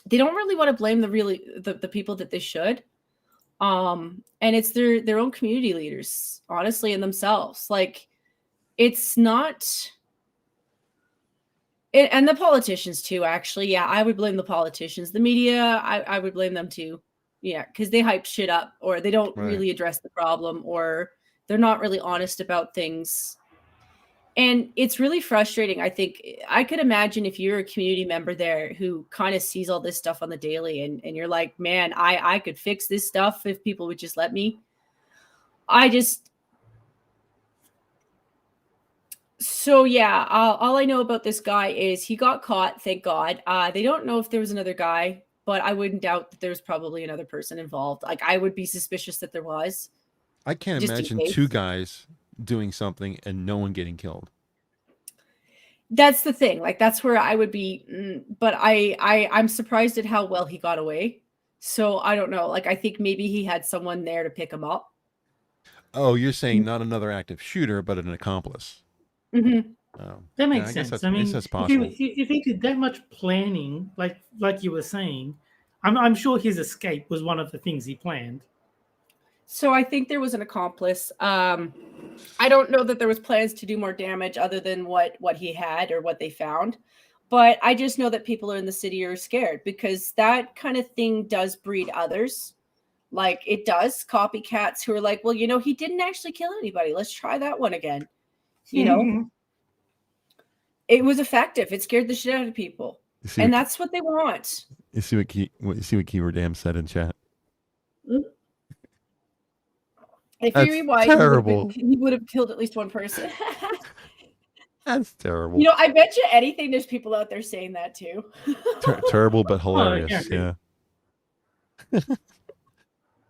They don't really want to blame the people that they should. And it's their own community leaders, honestly, and themselves. Like, it's not, and the politicians too, actually. Yeah, I would blame the politicians. The media, I would blame them too. Yeah, because they hype shit up, or they don't really address the problem, or they're not really honest about things. And it's really frustrating. I think I could imagine if you're a community member there who kind of sees all this stuff on the daily, and you're like, man, I could fix this stuff if people would just let me. So yeah, all I know about this guy is he got caught, thank God. They don't know if there was another guy, but I wouldn't doubt that there's probably another person involved. Like, I would be suspicious that there was. I can't imagine two guys doing something and no one getting killed. That's the thing. Like, that's where I would be. But I'm surprised at how well he got away. So I don't know. Like, I think maybe he had someone there to pick him up. Oh, you're saying not another active shooter, but an accomplice. That makes sense. I mean, that's possible. If he did that much planning, like you were saying, I'm sure his escape was one of the things he planned. So I think there was an accomplice. I don't know that there was plans to do more damage other than what he had or what they found. But I just know that people in the city are scared, because that kind of thing does breed others. Like, it does. Copycats who are like, well, you know, he didn't actually kill anybody. Let's try that one again. You know, it was effective. It scared the shit out of people, and that's what they want. You see what Keyword Dam said in chat. If he rewind, he would have killed at least one person. That's terrible. You know, I bet you anything there's people out there saying that too. Terrible but hilarious. Yeah.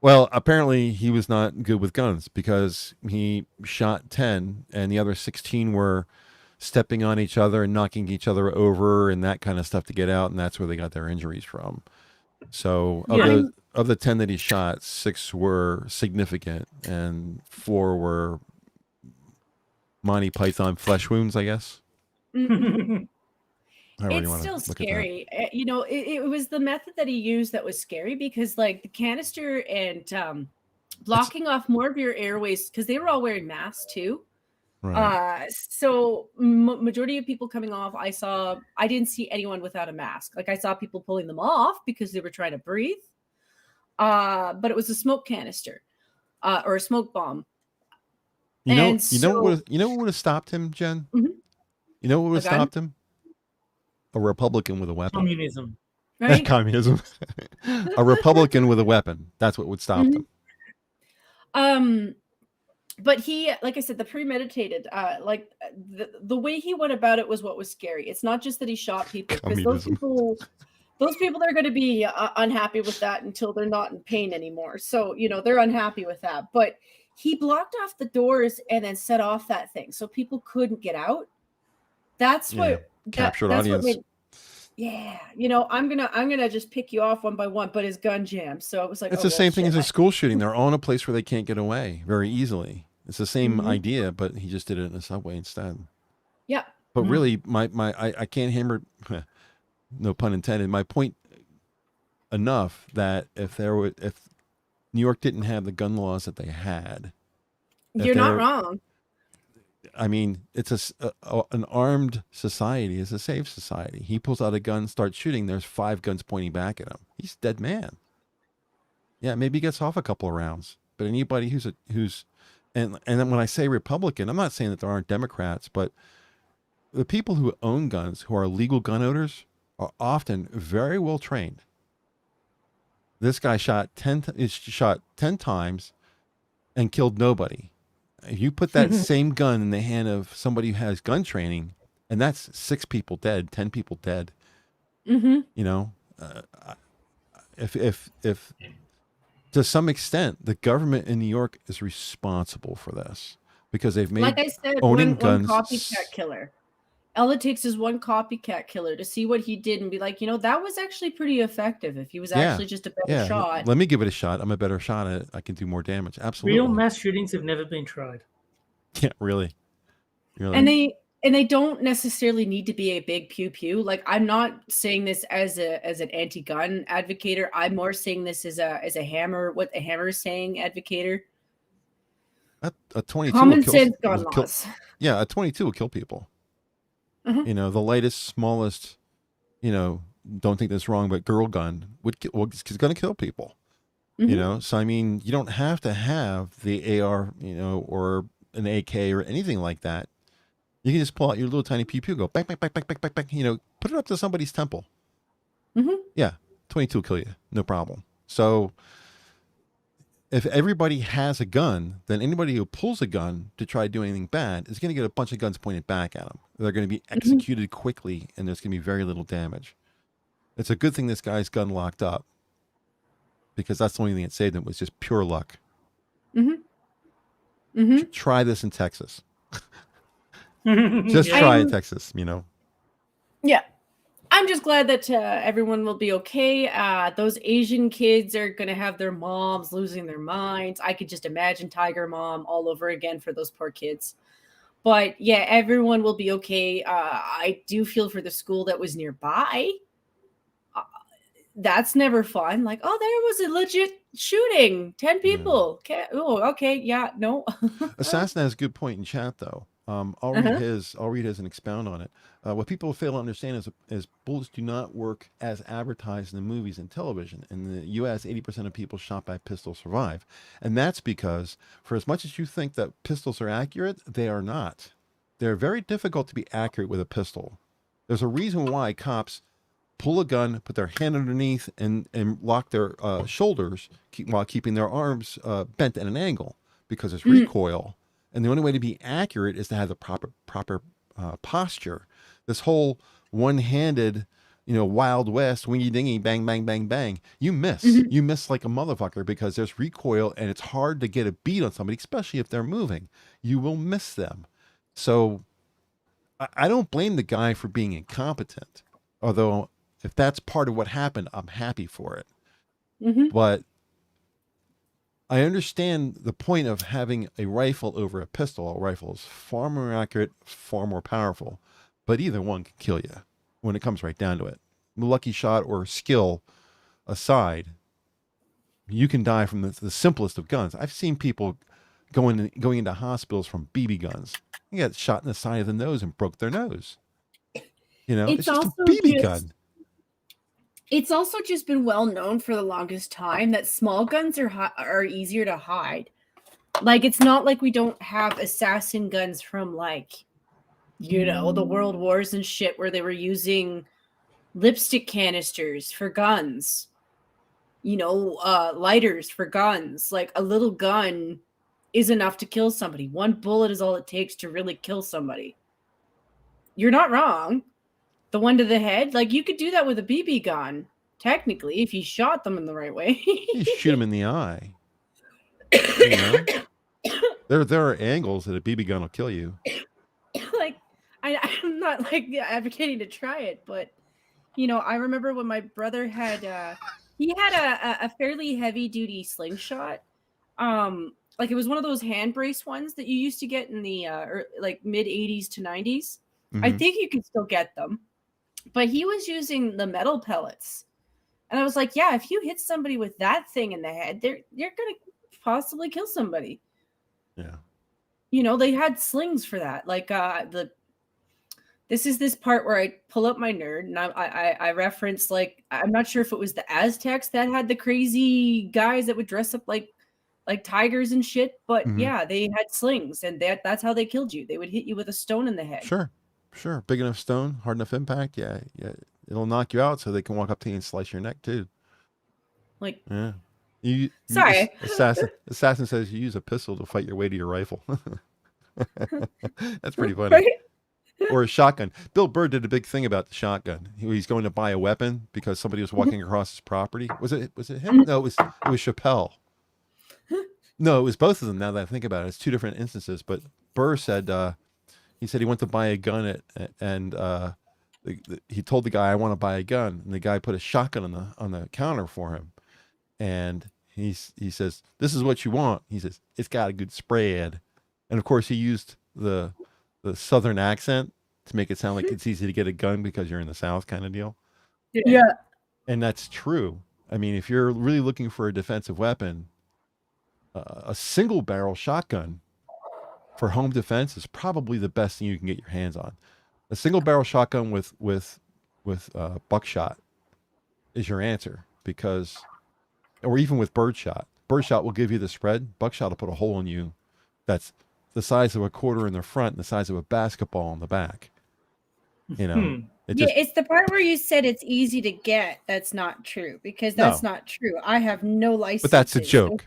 Well, apparently he was not good with guns, because he shot 10 and the other 16 were stepping on each other and knocking each other over and that kind of stuff to get out, and that's where they got their injuries from. So of the 10 that he shot, 6 were significant and 4 were Monty Python flesh wounds, I guess. It's still scary. You know, it was the method that he used that was scary, because like the canister and blocking off more of your airways, because they were all wearing masks too. Right. So majority of people coming off, I didn't see anyone without a mask. Like I saw people pulling them off because they were trying to breathe. But it was a smoke canister, or a smoke bomb. You know, And so, what would have stopped him, Jen? You know what would have stopped him? A Republican with a weapon. Communism. Right? Communism. A Republican with a weapon. That's what would stop them. But he, like I said, the premeditated, like the way he went about it was what was scary. It's not just that he shot people, because those people are going to be unhappy with that until they're not in pain anymore. So, you know, they're unhappy with that. But he blocked off the doors and then set off that thing so people couldn't get out. That's what captured audience. Yeah, you know, I'm gonna just pick you off one by one, but his gun jammed. So it was like, it's the same thing as a school shooting. They're all in a place where they can't get away very easily. It's the same idea, but he just did it in a subway instead. Yeah. But really, I can't hammer, no pun intended, my point enough that if New York didn't have the gun laws that they had, you're not wrong. I mean, it's an armed society is a safe society. He pulls out a gun, starts shooting. There's 5 guns pointing back at him. He's a dead man. Yeah, maybe he gets off a couple of rounds. But anybody who's and then when I say Republican, I'm not saying that there aren't Democrats, but the people who own guns, who are legal gun owners, are often very well trained. This guy shot 10 times and killed nobody. If you put that same gun in the hand of somebody who has gun training, and that's 6 people dead, 10 people dead, you know, if to some extent the government in New York is responsible for this because they've made, like I said, owning one guns copycat killer. All it takes is one copycat killer to see what he did and be like, you know, that was actually pretty effective. If he was actually just a better shot. Let me give it a shot. I'm a better shot at it. I can do more damage. Absolutely. Real mass shootings have never been tried. Yeah, really. And they don't necessarily need to be a big pew pew. Like, I'm not saying this as an anti-gun advocator. I'm more saying this as a hammer, what the hammer is saying, advocator. A 22 common sense gun laws. Yeah, a 22 will kill people. You know, the lightest, smallest, you know, don't think that's wrong, but girl gun is going to kill people. You know, so I mean, you don't have to have the AR, you know, or an AK or anything like that. You can just pull out your little tiny pew pew, go bang, bang, bang, bang, bang, bang, bang, you know, put it up to somebody's temple. Yeah, 22 will kill you, no problem. So if everybody has a gun, then anybody who pulls a gun to try to do anything bad is going to get a bunch of guns pointed back at them. They're going to be executed quickly, and there's going to be very little damage. It's a good thing this guy's gun locked up, because that's the only thing that saved him was just pure luck. Try this in Texas. Just try in Texas, you know. Yeah. I'm just glad that everyone will be okay. Those Asian kids are going to have their moms losing their minds. I could just imagine Tiger Mom all over again for those poor kids. But yeah, everyone will be okay. I do feel for the school that was nearby. That's never fun. Like, oh, there was a legit shooting. 10 people. Okay. Yeah, no. Assassin has a good point in chat, though. I'll read his and expound on it. What people fail to understand is bullets do not work as advertised in the movies and television. In the U.S., 80% of people shot by pistol survive. And that's because, for as much as you think that pistols are accurate, they are not. They're very difficult to be accurate with a pistol. There's a reason why cops pull a gun, put their hand underneath, and lock their shoulders while keeping their arms bent at an angle, because it's recoil. And the only way to be accurate is to have the proper posture. This whole one-handed, you know, Wild West, wingy dingy, bang, bang, bang, bang. You miss. You miss like a motherfucker, because there's recoil and it's hard to get a beat on somebody, especially if they're moving. You will miss them. So I don't blame the guy for being incompetent. Although if that's part of what happened, I'm happy for it. But I understand the point of having a rifle over a pistol. A rifle is far more accurate, far more powerful, but either one can kill you when it comes right down to it. Lucky shot or skill aside, you can die from the simplest of guns. I've seen people going into hospitals from BB guns. He got shot in the side of the nose and broke their nose. You know, it's just a also BB gun. It's also just been well known for the longest time that small guns are easier to hide. Like, it's not like we don't have assassin guns from, like, you know, the World Wars and shit where they were using lipstick canisters for guns, you know, lighters for guns. Like, a little gun is enough to kill somebody. One bullet is all it takes to really kill somebody. You're not wrong. The one to the head, like, you could do that with a BB gun, technically, if you shot them in the right way. You shoot them in the eye. You know? There are angles that a BB gun will kill you. Like, I'm not like advocating to try it, but you know, I remember when my brother had he had a fairly heavy duty slingshot. Like, it was one of those hand brace ones that you used to get in the like mid 80s to 90s. I think you can still get them, but he was using the metal pellets, and I was like, yeah, if you hit somebody with that thing in the head, you're gonna possibly kill somebody. Yeah. You know, they had slings for that. Like, this is this part where I pull up my nerd and I reference, like, I'm not sure if it was the Aztecs that had the crazy guys that would dress up like tigers and shit, but yeah, they had slings, and that's how they killed you. They would hit you with a stone in the head. Sure. Big enough stone, hard enough impact. Yeah. It'll knock you out so they can walk up to you and slice your neck too. Like, yeah. Sorry. Assassin says you use a pistol to fight your way to your rifle. That's pretty funny. Right? Or a shotgun. Bill Burr did a big thing about the shotgun. He's going to buy a weapon because somebody was walking across his property. Was it him? No, it was Chappelle. No, it was both of them. Now that I think about it, it's two different instances. But Burr said he went to buy a gun and he told the guy, "I want to buy a gun," and the guy put a shotgun on the counter for him. And he says, "This is what you want." He says, "It's got a good spread." And of course, he used the Southern accent to make it sound like it's easy to get a gun because you're in the South, kind of deal. Yeah. And that's true. I mean, if you're really looking for a defensive weapon, a single barrel shotgun for home defense is probably the best thing you can get your hands on. A single barrel shotgun with buckshot is your answer, because, or even with birdshot. Birdshot will give you the spread. Buckshot will put a hole in you that's the size of a quarter in the front and the size of a basketball in the back. You know, it's the part where you said it's easy to get. That's not true, because that's not true. I have no license. But that's a joke.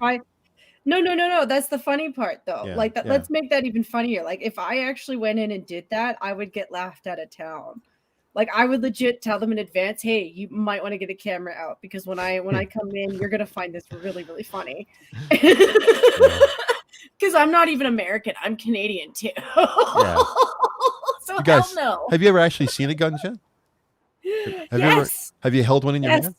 No. That's the funny part, though. Yeah, like that. Let's make that even funnier. Like, if I actually went in and did that, I would get laughed out of town. Like, I would legit tell them in advance, "Hey, you might want to get a camera out, because when I come in, you're gonna find this really, really funny." Because I'm not even American. I'm Canadian too. Yeah. So guys, hell no. Have you ever actually seen a gun, Jen? Have you held one in your hand?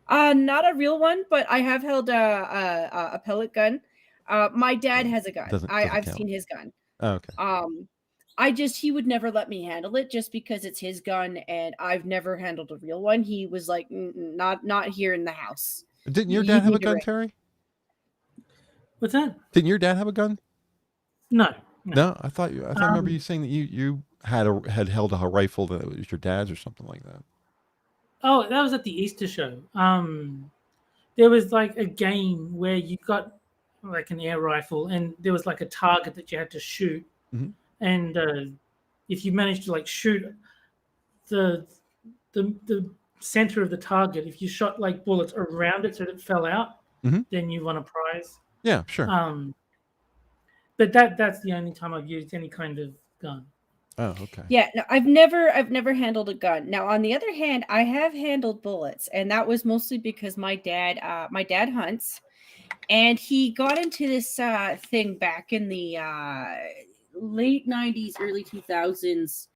Not a real one, but I have held a pellet gun. My dad has a gun. I've seen his gun. Oh, okay. He would never let me handle it just because it's his gun, and I've never handled a real one. He was like, not here in the house. Didn't your dad have a gun, Terry? What's that? Didn't your dad have a gun? No. I thought I remember you saying that you had held a rifle that was your dad's or something like that. Oh, that was at the Easter show. There was like a game where you got like an air rifle, and there was like a target that you had to shoot. And if you managed to like shoot the center of the target, if you shot like bullets around it so that it fell out, then you won a prize. Yeah, sure. But that's the only time I've used any kind of gun. Oh, okay. Yeah, no, I've never handled a gun. Now, on the other hand, I have handled bullets, and that was mostly because my dad hunts, and he got into this thing back in the late 90s, early 2000s,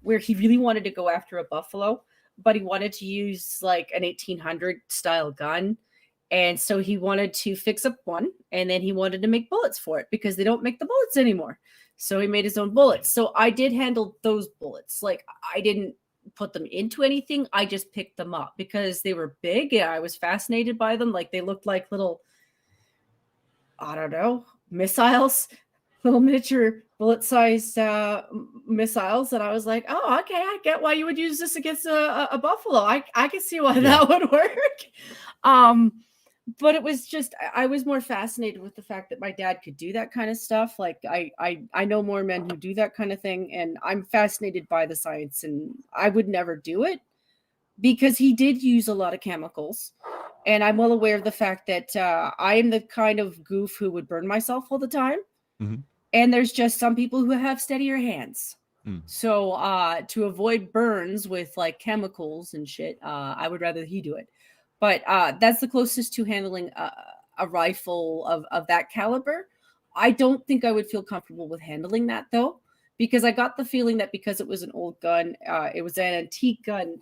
where he really wanted to go after a buffalo, but he wanted to use like an 1800 style gun. And so he wanted to fix up one, and then he wanted to make bullets for it because they don't make the bullets anymore. So he made his own bullets. So I did handle those bullets. Like, I didn't put them into anything. I just picked them up because they were big. Yeah, I was fascinated by them. Like, they looked like little, I don't know, missiles. little miniature bullet-sized missiles, and I was like, oh, okay, I get why you would use this against a buffalo. I can see why that would work. But it was just, I was more fascinated with the fact that my dad could do that kind of stuff. Like I know more men who do that kind of thing, and I'm fascinated by the science, and I would never do it because he did use a lot of chemicals. And I'm well aware of the fact that I am the kind of goof who would burn myself all the time. Mm-hmm. And there's just some people who have steadier hands. So to avoid burns with like chemicals and shit, I would rather he do it. But that's the closest to handling a rifle of that caliber. I don't think I would feel comfortable with handling that, though, because I got the feeling that because it was an old gun, it was an antique gun,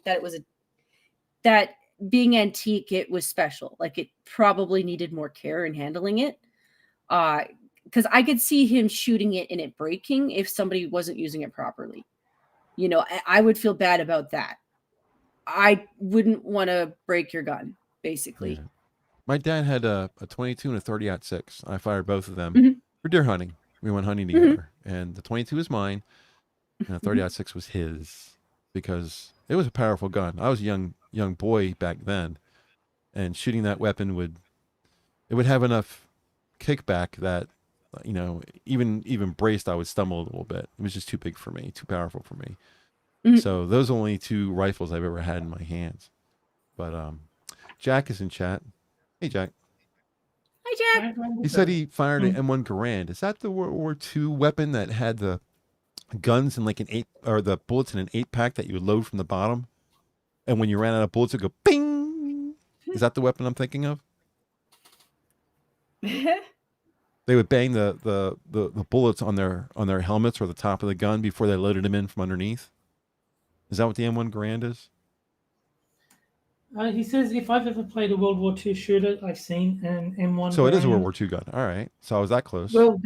that being antique, it was special. Like it probably needed more care in handling it. Because I could see him shooting it and it breaking if somebody wasn't using it properly. You know, I would feel bad about that. I wouldn't want to break your gun, basically. Yeah. My dad had a 22 and a 30-06. I fired both of them for deer hunting. We went hunting together, and the 22 was mine, and the 30-06 was his because it was a powerful gun. I was a young boy back then, and shooting that weapon would have enough kickback that, you know, even braced, I would stumble a little bit. It was just too big for me, too powerful for me. So those are only two rifles I've ever had in my hands. But Jack is in chat. Hey, Jack. Hi, Jack. He said he fired an M1 Garand. Is that the World War II weapon that had the guns in like an 8, or the bullets in an 8-pack that you would load from the bottom? And when you ran out of bullets, it would go ping. Is that the weapon I'm thinking of? They would bang the bullets on their helmets or the top of the gun before they loaded them in from underneath. Is that what the M1 Garand is? He says, if I've ever played a World War II shooter, I've seen an M1 So it is a World Garand. War II gun. All right. So I was that close. Well,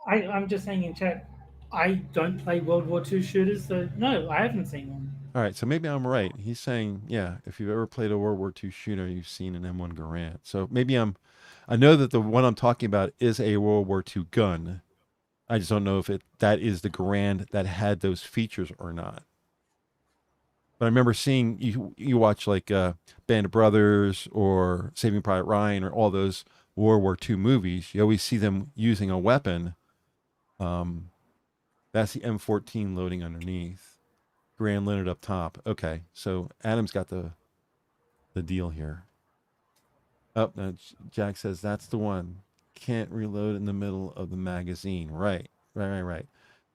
I'm just saying in chat, I don't play World War II shooters, so no, I haven't seen one. All right. So maybe I'm right. He's saying, yeah, if you've ever played a World War II shooter, you've seen an M1 Garand. So maybe I know that the one I'm talking about is a World War II gun. I just don't know if that is the Garand that had those features or not. But I remember seeing you watch like Band of Brothers or Saving Private Ryan or all those World War II movies. You always see them using a weapon. That's the M14 loading underneath. Grand Leonard up top. Okay, so Adam's got the deal here. Oh, no, Jack says that's the one. Can't reload in the middle of the magazine. Right.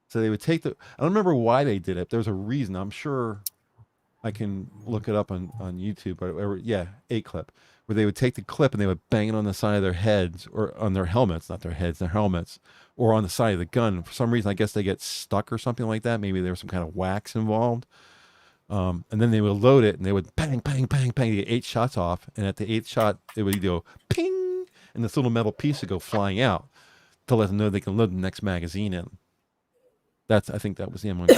So they would take I don't remember why they did it. There was a reason. I'm sure I can look it up on YouTube. Or yeah, 8-clip, where they would take the clip and they would bang it on the side of their heads or on their helmets, not their heads, their helmets, or on the side of the gun. For some reason, I guess they get stuck or something like that. Maybe there was some kind of wax involved. And then they would load it and they would bang, bang, bang, bang, get 8 shots off. And at the 8th shot, it would go ping, and this little metal piece would go flying out to let them know they can load the next magazine in. I think that was the M1.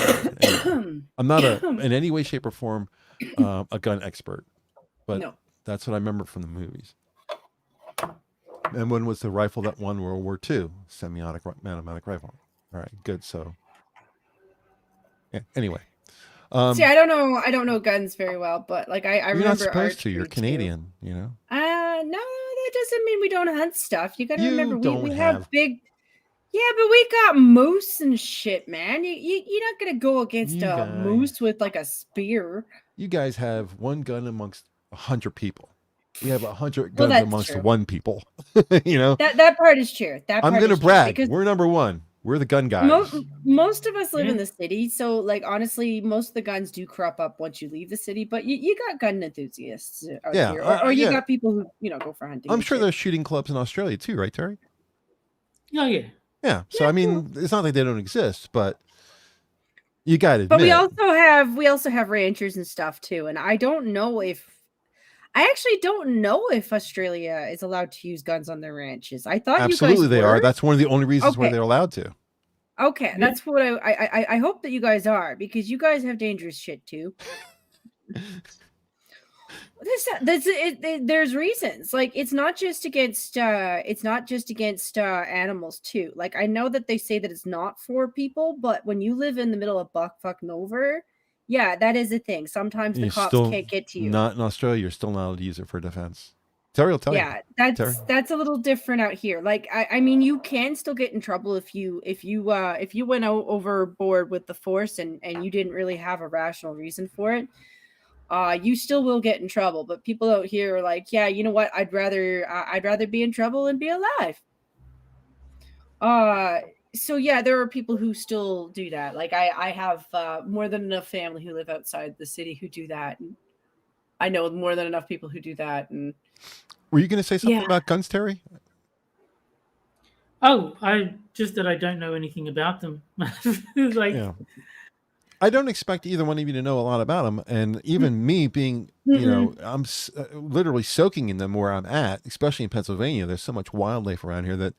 Anyway, I'm not in any way, shape, or form a gun expert, but that's what I remember from the movies. M1 was the rifle that won World War II, semi-automatic rifle. All right, good. So, yeah. Anyway, see, I don't know guns very well, but like I remember. You're not supposed to. You're Canadian, too. you know. No, that doesn't mean we don't hunt stuff. You got to remember, we have big. Yeah, but we got moose and shit, man. You're not gonna go against a moose with like a spear. You guys have one gun amongst 100 people. We have 100 guns amongst true. 1 people. You know that part is true. I'm gonna brag. We're number 1. We're the gun guys. Most of us live in the city, so like honestly, most of the guns do crop up once you leave the city. But you got gun enthusiasts out here, or you got people who go for hunting. I'm sure there's shooting clubs in Australia too, right, Terry? Oh yeah. Yeah. So I mean, it's not like they don't exist, but you got to admit. But we also have ranchers and stuff too, and I actually don't know if Australia is allowed to use guns on their ranches. I thought absolutely you guys they were. Are. That's one of the only reasons why they're allowed to. Okay, that's what I hope that you guys are, because you guys have dangerous shit too. There's reasons. Like it's not just against animals too. Like I know that they say that it's not for people, but when you live in the middle of buckfuck nowhere, yeah, that is a thing. Sometimes the cops can't get to you. Not in Australia. You're still not allowed to use it for defense. Terry will tell you. Yeah, that's a little different out here. Like I mean, you can still get in trouble if you went overboard with the force and you didn't really have a rational reason for it. You still will get in trouble. But people out here are like, yeah, you know what? I'd rather be in trouble and be alive. So yeah, there are people who still do that. Like I have more than enough family who live outside the city who do that. And I know more than enough people who do that. And were you going to say something about guns, Terry? Oh, I don't know anything about them. Like, yeah. I don't expect either one of you to know a lot about them, and even me being, you know, I'm literally soaking in them where I'm at, especially in Pennsylvania. There's so much wildlife around here that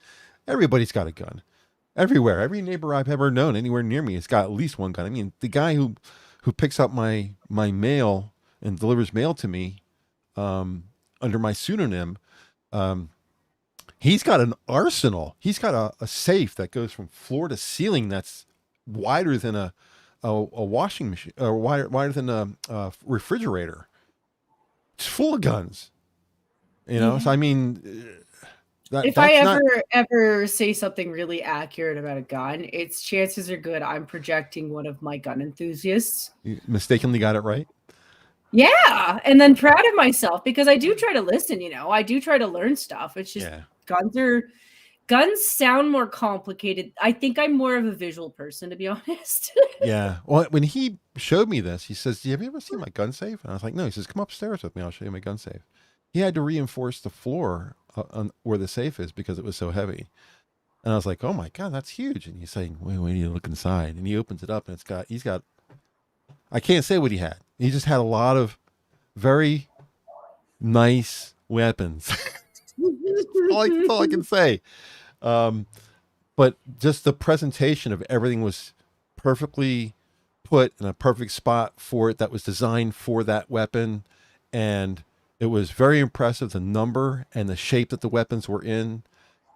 everybody's got a gun. Everywhere, every neighbor I've ever known anywhere near me has got at least one gun. I mean, the guy who picks up my mail and delivers mail to me under my pseudonym, he's got an arsenal. He's got a safe that goes from floor to ceiling that's wider than a washing machine, or wider than a refrigerator. It's full of guns. You know, so I mean, if I ever say something really accurate about a gun, it's chances are good I'm projecting one of my gun enthusiasts. You mistakenly got it right. Yeah, and then proud of myself because I do try to listen. You know, I do try to learn stuff. It's just guns sound more complicated. I think I'm more of a visual person, to be honest. Yeah. Well, when he showed me this, he says, "Have you ever seen my gun safe?" And I was like, "No." He says, "Come upstairs with me. I'll show you my gun safe." He had to reinforce the floor where the safe is because it was so heavy. And I was like, "Oh my God, that's huge." And he's saying, "Wait, we need to look inside." And he opens it up, and he's got, I can't say what he had. He just had a lot of very nice weapons. That's all I can say. But just the presentation of everything was perfectly put in a perfect spot for it that was designed for that weapon. And it was very impressive, the number and the shape that the weapons were in.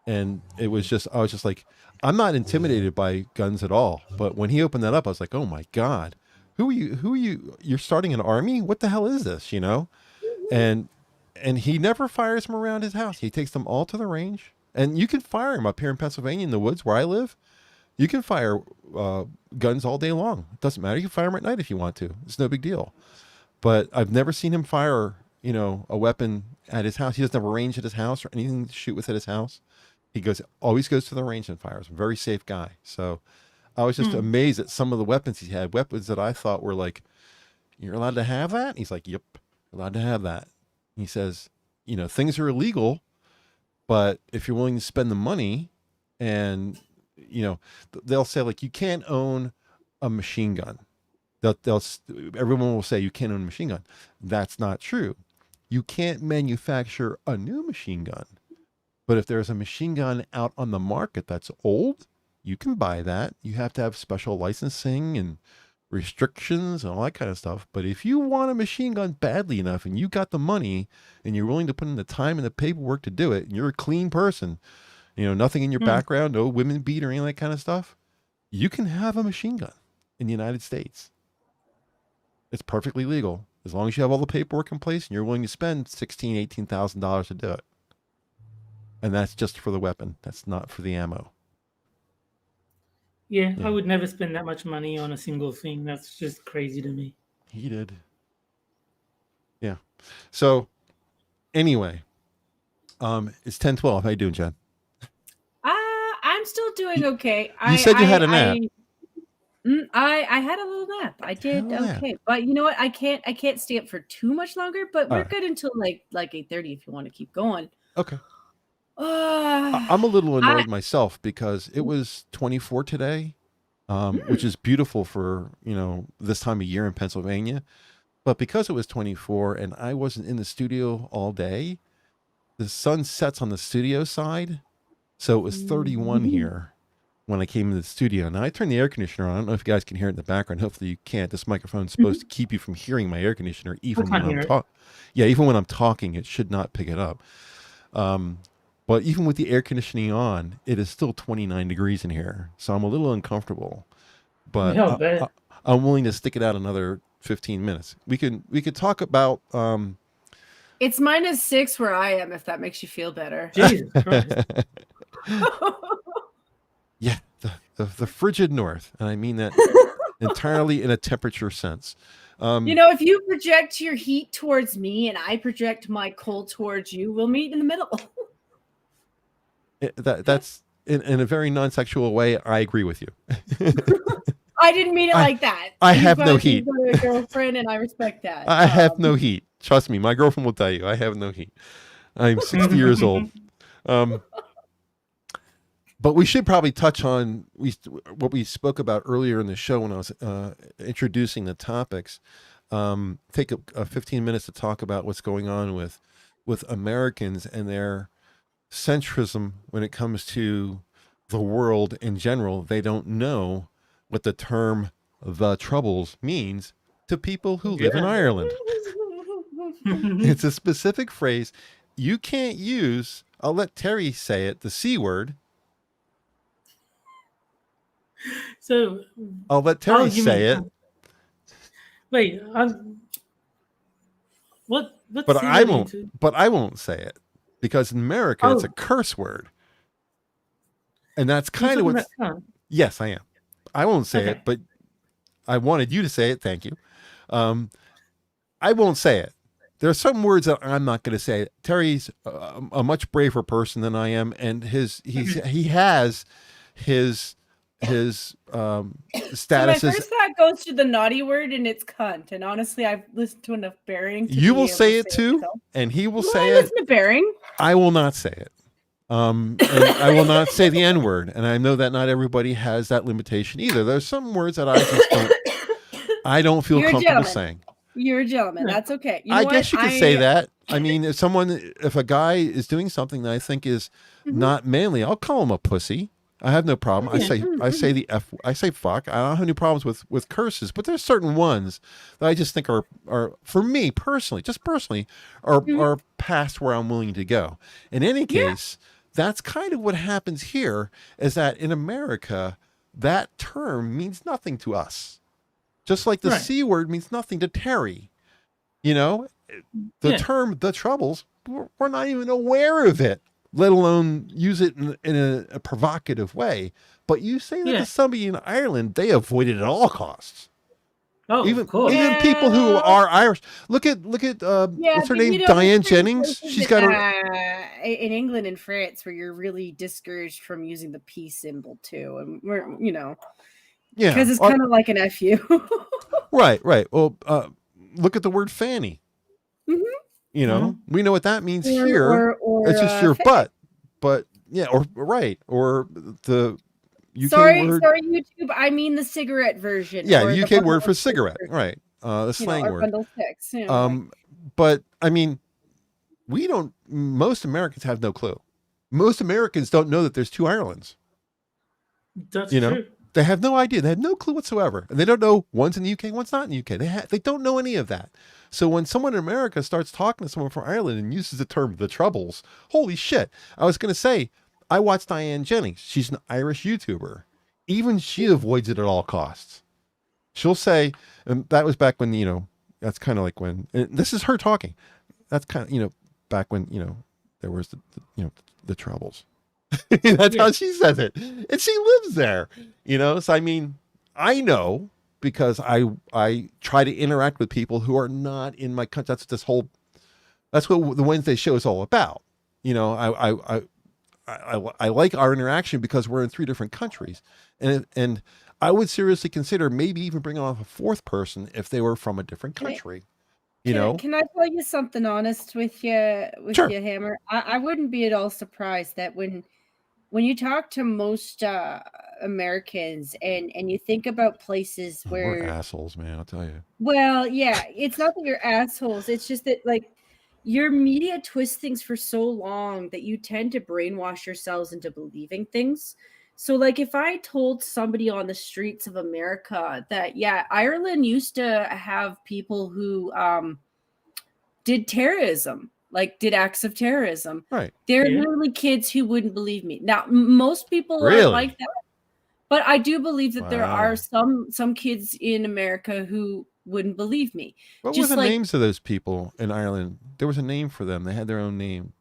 And it was just, I was just like, I'm not intimidated by guns at all. But when he opened that up, I was like, oh my God, who are you? You're starting an army? What the hell is this? You know? And he never fires them around his house. He takes them all to the range. And you can fire them up here in Pennsylvania in the woods where I live. You can fire guns all day long. It doesn't matter. You can fire them at night if you want to. It's no big deal. But I've never seen him fire, you know, a weapon at his house. He doesn't have a range at his house or anything to shoot with at his house. He always goes to the range and fires. Very safe guy. So I was just amazed at some of the weapons he had. Weapons that I thought were like, "You're allowed to have that?" He's like, "Yep, you're allowed to have that." He says, "You know, things are illegal, but if you're willing to spend the money," and you know, they'll say like, "You can't own a machine gun." Everyone will say you can't own a machine gun. That's not true. You can't manufacture a new machine gun, but if there's a machine gun out on the market that's old, you can buy that. You have to have special licensing and restrictions and all that kind of stuff. But if you want a machine gun badly enough and you got the money and you're willing to put in the time and the paperwork to do it, and you're a clean person, you know, nothing in your background, no women beat or any of that kind of stuff, you can have a machine gun in the United States. It's perfectly legal as long as you have all the paperwork in place and you're willing to spend $16,000, $18,000 to do it. And that's just for the weapon. That's not for the ammo. Yeah, I would never spend that much money on a single thing. That's just crazy to me. He did. Yeah. So anyway, it's 10:12. How you doing, Jen? I'm still doing okay. You said you had a nap. I had a little nap. I did okay. But you know what? I can't stay up for too much longer, but we're good until like 8:30 if you want to keep going. Okay. I'm a little annoyed myself because it was 24 today, which is beautiful for, you know, this time of year in Pennsylvania. But because it was 24 and I wasn't in the studio all day, the sun sets on the studio side. So it was 31 here when I came into the studio. Now I turned the air conditioner on. I don't know if you guys can hear it in the background. Hopefully you can't. This microphone's supposed to keep you from hearing my air conditioner even when I'm talking. Yeah, even when I'm talking, it should not pick it up. But even with the air conditioning on, it is still 29 degrees in here. So I'm a little uncomfortable. But I'm willing to stick it out another 15 minutes. We could talk about it's -6 where I am, if that makes you feel better. Jesus Christ. Yeah, the frigid north, and I mean that entirely in a temperature sense. You know, if you project your heat towards me and I project my cold towards you, we'll meet in the middle. That's in a very non-sexual way. I agree with you. I didn't mean it like that. I have no heat. You're a girlfriend, and I respect that. I have no heat. Trust me, my girlfriend will tell you. I have no heat. I'm 60 years old. But we should probably touch on what we spoke about earlier in the show when I was introducing the topics. Take a 15 minutes to talk about what's going on with Americans and their centrism when it comes to the world in general. They don't know what the term "the Troubles" means to people who live in Ireland. It's a specific phrase you can't use. I'll let Terry say it, the C word. So I'll let Terry say it. Wait, what? But I won't. But I won't say it because in America it's a curse word, and that's kind of what. Yes, I am. I won't say it, but I wanted you to say it. Thank you. I won't say it. There are some words that I'm not going to say. Terry's a much braver person than I am, and he has his status. So my first thought goes to the naughty word, and it's cunt. And honestly, I've listened to enough Bearing. You will say it too, and he will say it. Listen to Bearing. I will not say it. And I will not say the N word, and I know that not everybody has that limitation either. There's some words that I just don't. I don't feel comfortable saying. You're a gentleman. That's okay. You know I guess you could say that. I mean, if a guy is doing something that I think is not manly, I'll call him a pussy. I have no problem. I say the F. I say fuck. I don't have any problems with curses, but there's certain ones that I just think are for me personally, are past where I'm willing to go. In any case, that's kind of what happens here. Is that in America, that term means nothing to us. Just like the C word means nothing to Terry. You know, the term "the Troubles," we're not even aware of it, let alone use it in a provocative way. But you say that to somebody in Ireland, they avoid it at all costs. Oh, even of course. Even people who are Irish. Look at what's her name? Diane Jennings. She's got in England and France where you're really discouraged from using the peace symbol too, and we're because it's kind of like an FU. Right. Well, look at the word fanny. You know, we know what that means here. Or it's just your butt. But or the UK word. Sorry, YouTube. I mean the cigarette version. Yeah, the UK word for cigarette. Version. Right. The slang word. Bundle sticks. But I mean, most Americans have no clue. Most Americans don't know that there's two Irelands. That's true. They have no idea. They have no clue whatsoever. And they don't know one's in the UK, one's not in the UK. They don't know any of that. So when someone in America starts talking to someone from Ireland and uses the term "the Troubles," holy shit. I was going to say, I watched Diane Jennings. She's an Irish YouTuber. Even she avoids it at all costs. She'll say, and that was back when, that's kind of like when, this is her talking. That's kind of, back when, there was the Troubles. That's how she says it, and she lives there. So I mean, I know because I try to interact with people who are not in my country. That's what the Wednesday show is all about. I like our interaction because we're in 3 different countries, and I would seriously consider maybe even bringing on a 4th person if they were from a different country. Can I tell you something honest with you, Hammer? I wouldn't be at all surprised that when you talk to most Americans and you think about places where we're assholes, man, I'll tell you. Well, yeah, it's not that you're assholes. It's just that your media twists things for so long that you tend to brainwash yourselves into believing things. So, like, if I told somebody on the streets of America that, yeah, Ireland used to have people who did terrorism, like did acts of terrorism, Right. there are Yeah. literally kids who wouldn't believe me. Now, most people aren't Really? like that, but I do believe that there are Wow. some kids in America who wouldn't believe me. What were Just the like, names of those people in Ireland? There was a name for them. They had their own name.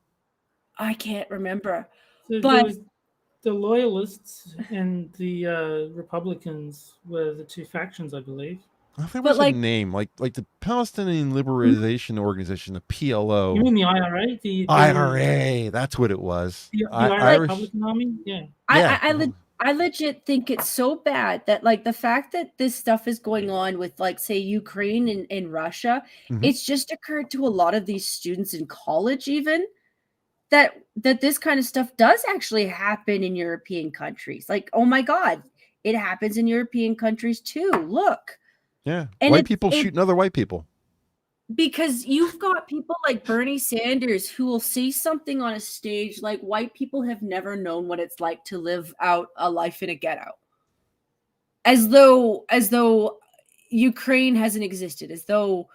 I can't remember, So there but was the Loyalists and the Republicans were the two factions, I believe. Oh, there but was a like, name, like the Palestinian Liberation Organization, the You PLO, mean the IRA? The IRA. That's what it was. the Irish like, Irish. Republican Army? Yeah. Yeah. I legit think it's so bad that, like, the fact that this stuff is going on with, like, say, Ukraine and Russia, Mhm. it's just occurred to a lot of these students in college even that this kind of stuff does actually happen in European countries. Like, oh my God, it happens in European countries too. Look. Yeah. And White people shooting other white people. because you've got people like Bernie Sanders who will say something on a stage like white people have never known what it's like to live out a life in a ghetto. As though Ukraine hasn't existed, as though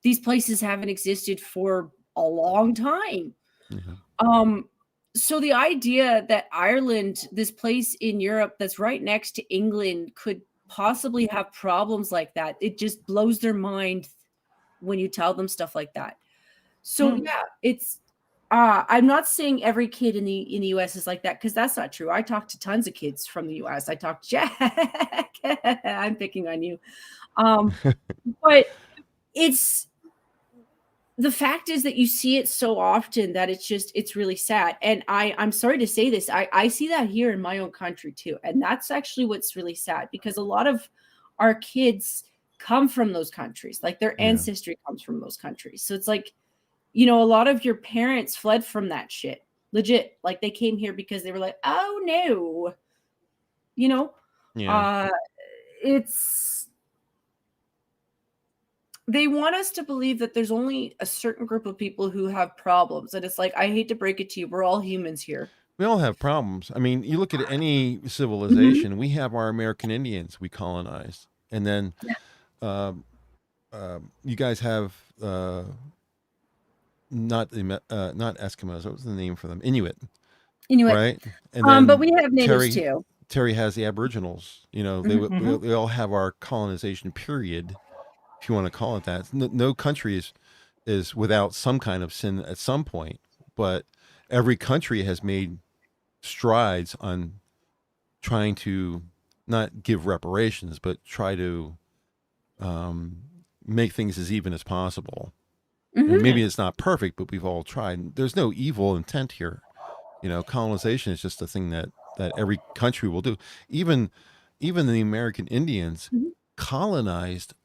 these places haven't existed for a long time. Mhm. So the idea that Ireland, this place in Europe that's right next to England, could possibly have problems like that, it just blows their mind when you tell them stuff like that. So yeah, it's I'm not saying every kid in the US is like that, because that's not true. I talked to tons of kids from the US. I talked to Jack. I'm picking on you. But it's the fact is that you see it so often that it's really sad. And I'm sorry to say this. I see that here in my own country too. And that's actually what's really sad, because a lot of our kids come from those countries. Like, their Yeah. ancestry comes from those countries. So it's like, a lot of your parents fled from that shit. Legit. Like, they came here because they were like, oh no. Yeah. They want us to believe that there's only a certain group of people who have problems. And it's like, I hate to break it to you, we're all humans here. We all have problems. I mean, you look at any Mm-hmm. civilization, we have our American Indians we colonized. And then you guys have not Eskimos. What was the name for them? Inuit. Right? And then but we have natives too. Terry has the Aboriginals. They all have our colonization period, if you want to call it that. No country is without some kind of sin at some point, but every country has made strides on trying to not give reparations, but try to make things as even as possible. And maybe it's not perfect, but we've all tried. There's no evil intent here. Colonization is just a thing that every country will do. Even the American Indians colonized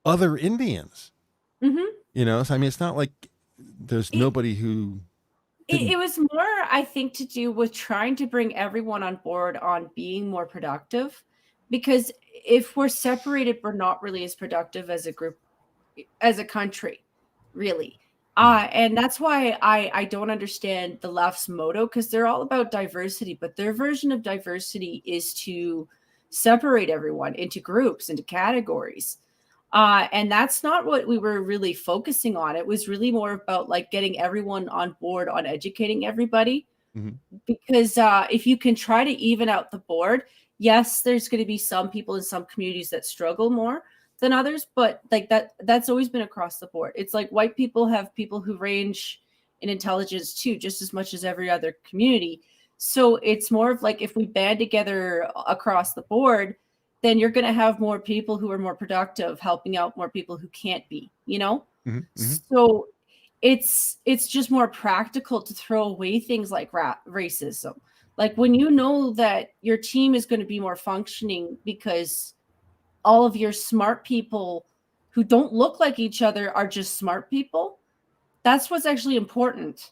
other Indians. So I mean, it's not like there's nobody who. It was more, I think, to do with trying to bring everyone on board on being more productive. Because if we're separated, we're not really as productive as a group, as a country, really. And that's why I don't understand the left's motto, because they're all about diversity, but their version of diversity is to separate everyone into groups, into categories. And that's not what we were really focusing on. It was really more about like getting everyone on board on educating everybody. Because if you can try to even out the board, yes, there's going to be some people in some communities that struggle more than others, but like that's always been across the board. It's like white people have people who range in intelligence too, just as much as every other community. So it's more of like, if we band together across the board, then you're going to have more people who are more productive, helping out more people who can't be, So it's just more practical to throw away things like racism. Like, when you know that your team is going to be more functioning because all of your smart people who don't look like each other are just smart people, that's what's actually important.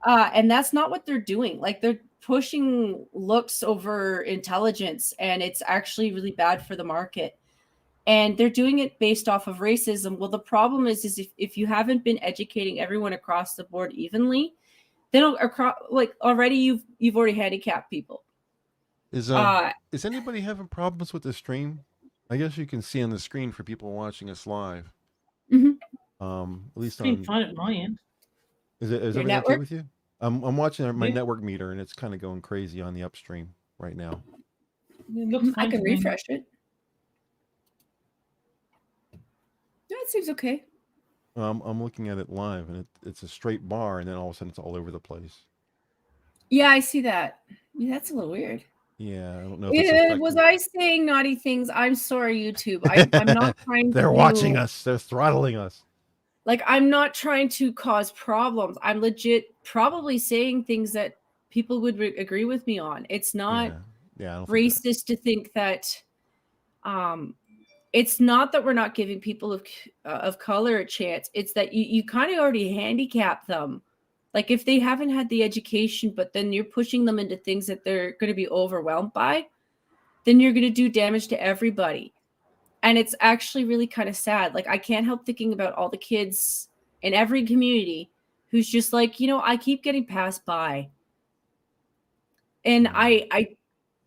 And that's not what they're doing. Like, they're pushing looks over intelligence, and it's actually really bad for the market. And they're doing it based off of racism. Well, the problem is if you haven't been educating everyone across the board evenly, they don't like already you've already handicapped people. Is anybody having problems with the stream? I guess you can see on the screen for people watching us live. Mhm. At least It's been on. fine at my end. Is Your everything okay network? with you? I'm watching my Yeah. network meter and it's kind of going crazy on the upstream right now. It looks I fine can to me. refresh it. No, it seems okay. I'm looking at it live and it's a straight bar and then all of a sudden it's all over the place. Yeah, I see that. Yeah, that's a little weird. Yeah, I don't know if it's affecting. Was I saying naughty things? I'm sorry, YouTube. I'm not trying They're to. watching us. They're throttling us. Like, I'm not trying to cause problems. I'm legit probably saying things that people would agree with me on. It's not Yeah, I don't think racist to think that it's not that we're not giving people of color a chance. It's that you kind of already handicap them. Like, if they haven't had the education, but then you're pushing them into things that they're going to be overwhelmed by, then you're going to do damage to everybody. And it's actually really kind of sad. Like, I can't help thinking about all the kids in every community who's just like, I keep getting passed by. And I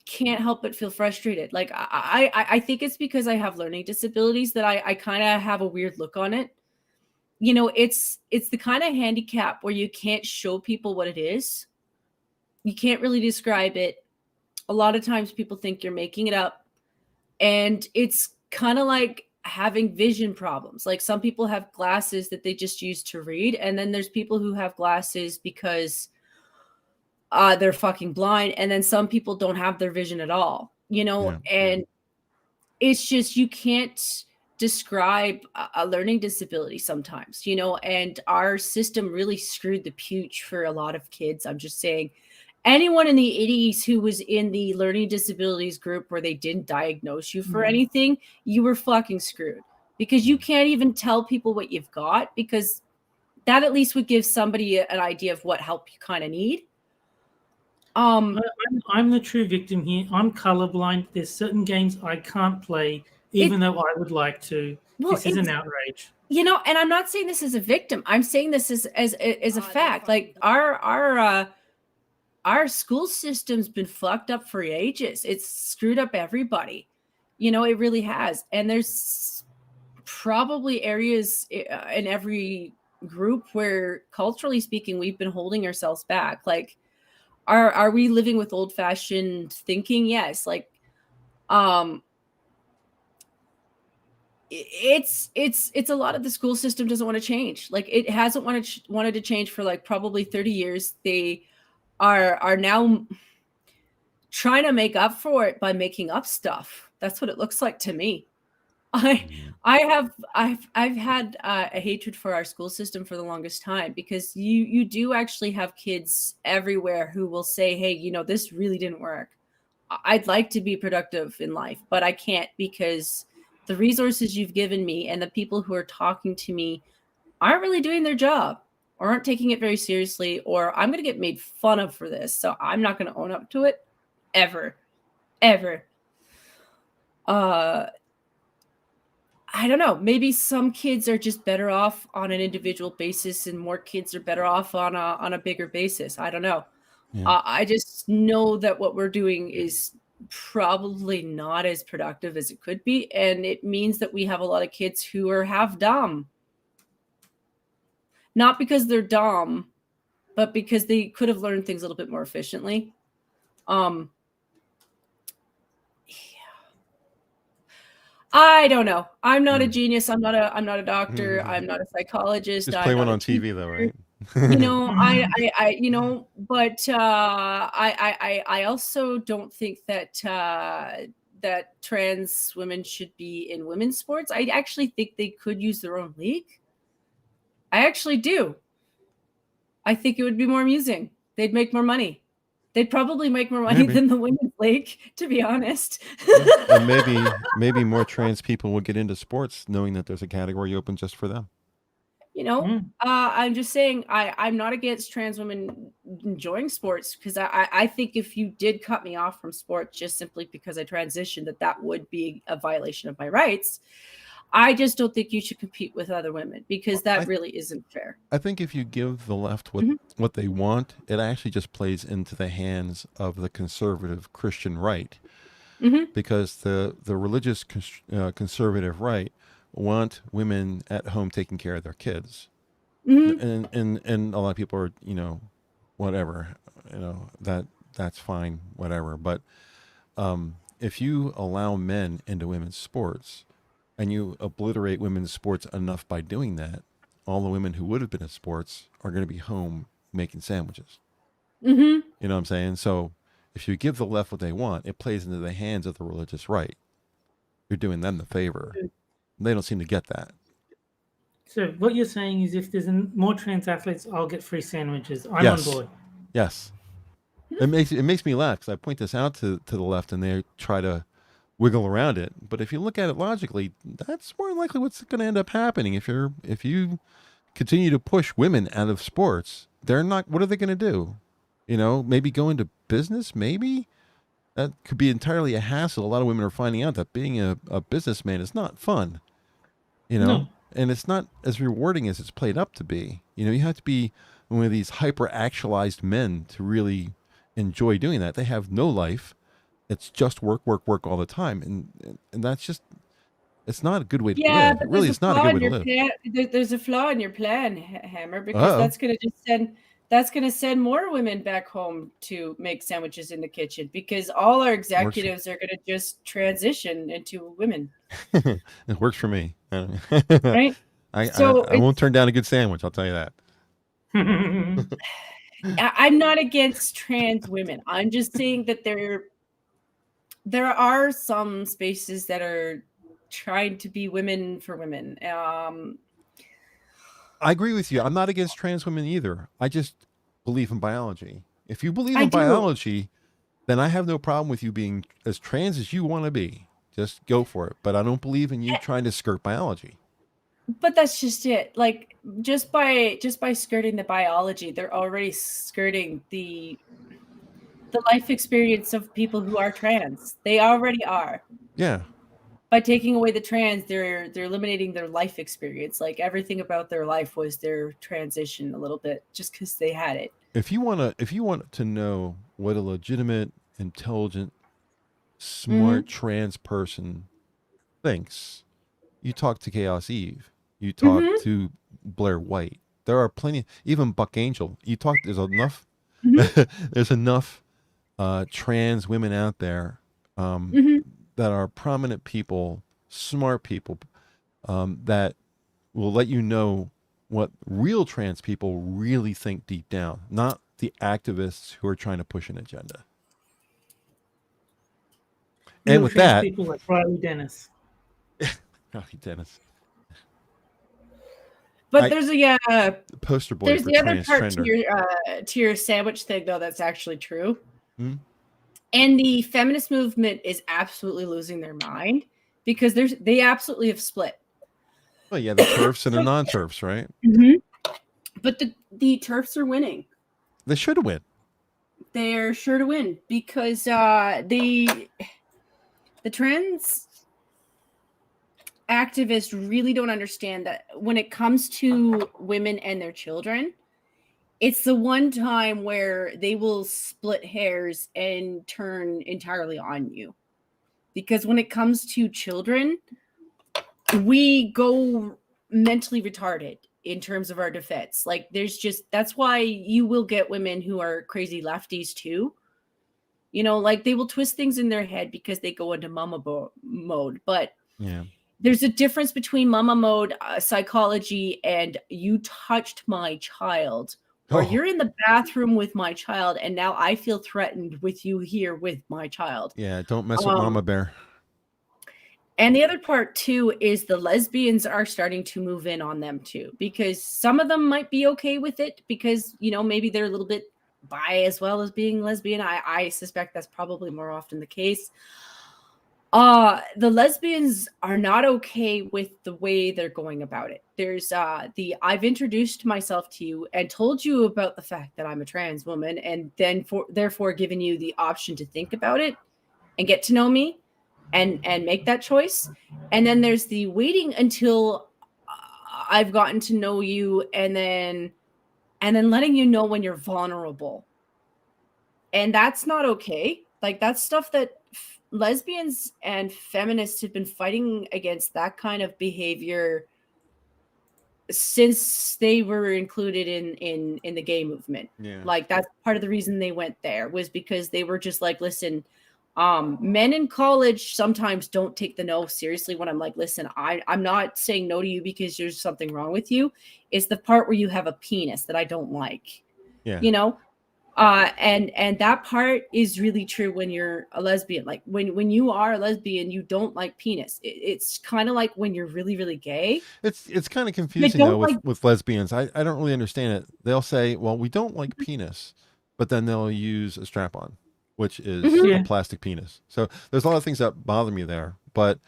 can't help but feel frustrated. Like, I think it's because I have learning disabilities that I kind of have a weird look on it. It's the kind of handicap where you can't show people what it is. You can't really describe it. A lot of times people think you're making it up. And it's kind of like having vision problems. Like, some people have glasses that they just use to read. And then there's people who have glasses because they're fucking blind. And then some people don't have their vision at all, and it's just, you can't describe a learning disability sometimes, and our system really screwed the pooch for a lot of kids. I'm just saying, anyone in the 80s who was in the learning disabilities group where they didn't diagnose you for anything, you were fucking screwed, because you can't even tell people what you've got, because that at least would give somebody an idea of what help you kind of need. I'm the true victim here. I'm colorblind. There's certain games I can't play, even though I would like to. Well, this is an outrage. And I'm not saying this as a victim. I'm saying this as a fact. Like, our school system's been fucked up for ages. It's screwed up everybody. It really has. And there's probably areas in every group where, culturally speaking, we've been holding ourselves back. Like, are we living with old-fashioned thinking? Yes. Like, it's a lot of the school system doesn't want to change. Like, it hasn't wanted to change for like probably 30 years. They are now trying to make up for it by making up stuff. That's what it looks like to me. I've had a hatred for our school system for the longest time, because you do actually have kids everywhere who will say, hey, this really didn't work. I'd like to be productive in life, but I can't, because the resources you've given me and the people who are talking to me aren't really doing their job, or aren't taking it very seriously, or I'm going to get made fun of for this. So I'm not going to own up to it ever. I don't know. Maybe some kids are just better off on an individual basis, and more kids are better off on a bigger basis. I don't know. Yeah. I just know that what we're doing is probably not as productive as it could be. And it means that we have a lot of kids who are half dumb. Not because they're dumb, but because they could have learned things a little bit more efficiently. I don't know. I'm not a genius. I'm not a doctor. I'm not a psychologist. Just play one on TV though, right? But I also don't think that that trans women should be in women's sports. I actually think they could use their own league. I actually do. I think it would be more amusing. They'd make more money. They'd probably make more money than the women's league, to be honest. And maybe more trans people will get into sports, knowing that there's a category open just for them. I'm just saying, I'm not against trans women enjoying sports, because I think if you did cut me off from sports just simply because I transitioned, that would be a violation of my rights. I just don't think you should compete with other women because that really isn't fair. I think if you give the left what they want, it actually just plays into the hands of the conservative Christian right, because the religious conservative right want women at home taking care of their kids, and a lot of people are, whatever, that's fine, whatever. But if you allow men into women's sports, and you obliterate women's sports enough by doing that, all the women who would have been in sports are going to be home making sandwiches. You know what I'm saying? So if you give the left what they want, it plays into the hands of the religious right. You're doing them the favor. They don't seem to get that. So what you're saying is, if there's more trans athletes, I'll get free sandwiches. I'm on board. Yes. It makes me laugh because I point this out to the left, and they try to wiggle around it. But if you look at it logically, that's more likely what's going to end up happening. If you continue to push women out of sports, they're not. What are they going to do? Maybe go into business. Maybe that could be entirely a hassle. A lot of women are finding out that being a businessman is not fun. No. And it's not as rewarding as it's played up to be. You have to be one of these hyper-actualized men to really enjoy doing that. They have no life. It's just work, work, work all the time. And that's just, it's not a good way to live. It really is not a good way to live. There's a flaw in your plan, Hammer, because that's going to send more women back home to make sandwiches in the kitchen, because all our executives are going to just transition into women. It works for me. Right? I won't turn down a good sandwich, I'll tell you that. I'm not against trans women. I'm just saying that there are some spaces that are trying to be women for women. I agree with you. I'm not against trans women either. I just believe in biology. If you believe in biology, then I have no problem with you being as trans as you want to be. Just go for it. But I don't believe in you trying to skirt biology. But that's just it. Like, just by skirting the biology, they're already skirting the life experience of people who are trans. They already are. Yeah. By taking away the trans, they're eliminating their life experience. Like, everything about their life was their transition a little bit, just because they had it. If you want to know what a legitimate, intelligent, smart trans person thinks, you talk to Chaos Eve. You talk to Blair White. There are plenty, even Buck Angel. There's enough. There's enough trans women out there that are prominent people, smart people, that will let you know what real trans people really think deep down, not the activists who are trying to push an agenda. Real and with trans that, people like Riley Dennis. Riley Dennis. But there's a poster boy. There's for the other part transgender. to your sandwich thing, though, that's actually true. Hmm? And the feminist movement is absolutely losing their mind, because they absolutely have split. Well, yeah, the TERFs and the non-TERFs, right? But the TERFs are winning. They should win. They're sure to win, because the trans activists really don't understand that when it comes to women and their children, it's the one time where they will split hairs and turn entirely on you. Because when it comes to children, we go mentally retarded in terms of our defense. Like, that's why you will get women who are crazy lefties too. Like, they will twist things in their head because they go into mama mode. But yeah, there's a difference between mama mode psychology and you touched my child, or you're in the bathroom with my child, and now I feel threatened with you here with my child. Yeah, don't mess with Mama Bear. And the other part too is the lesbians are starting to move in on them too, because some of them might be okay with it because, maybe they're a little bit bi as well as being lesbian. I suspect that's probably more often the case. The lesbians are not okay with the way they're going about it. There's I've introduced myself to you and told you about the fact that I'm a trans woman, and then therefore given you the option to think about it and get to know me. and make that choice. And then there's the waiting until I've gotten to know you, and then letting you know when you're vulnerable. And that's not okay. Like, that's stuff that lesbians and feminists have been fighting against, that kind of behavior, since they were included in the gay movement. Yeah. Like, that's part of the reason they went there, was because they were just like, listen, men in college sometimes don't take the no seriously. When I'm like, listen, I'm not saying no to you because there's something wrong with you. It's the part where you have a penis that I don't like. Yeah. You know? And that part is really true when you're a lesbian. Like, when you are a lesbian, you don't like penis. It's kind of like when you're really, really gay. It's kind of confusing though with lesbians. I don't really understand it. They'll say, well, we don't like penis, but then they'll use a strap-on, which is a plastic penis. So there's a lot of things that bother me there. But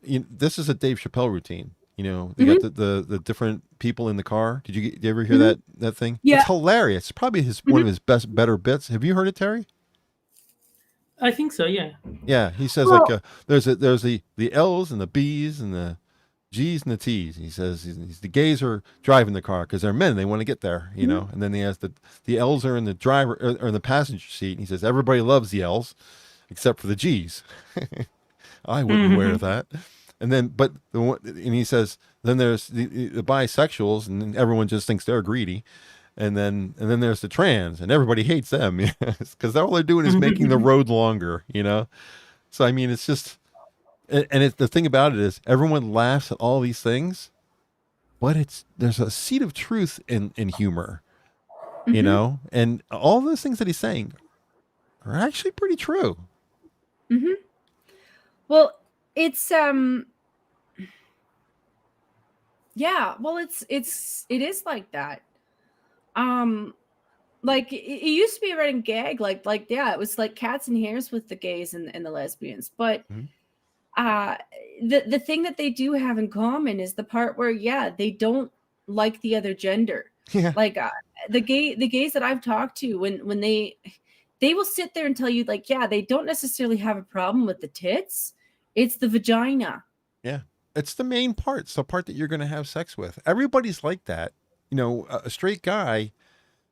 this is a Dave Chappelle routine. You know, they got the different people in the car. Did you ever hear that thing? Yeah. It's hilarious. It's probably one of his better bits. Have you heard it, Terry? I think so, yeah. Yeah, he says there's the L's and the B's and the G's and the T's. He says the gays are driving the car because they're men. They want to get there, you know. And then he has the L's are in the driver or in the passenger seat. And he says everybody loves the L's except for the G's. I wouldn't wear that. And then, and he says, then there's the bisexuals, and then everyone just thinks they're greedy. And then there's the trans, and everybody hates them because all they're doing is making the road longer, you know? So, I mean, it's just, and the thing about it is everyone laughs at all these things, but there's a seed of truth in humor, you know? And all those things that he's saying are actually pretty true. Well, it's yeah, well, it is like that. Like, it used to be a running gag, like yeah, it was like cats and hares with the gays and the lesbians. But the thing that they do have in common is the part where, yeah, they don't like the other gender. Yeah. Like, the gays that I've talked to, when they will sit there and tell you, like, yeah, they don't necessarily have a problem with the tits. It's the vagina. Yeah. It's the main part. It's the part that you're going to have sex with. Everybody's like that. You know, a straight guy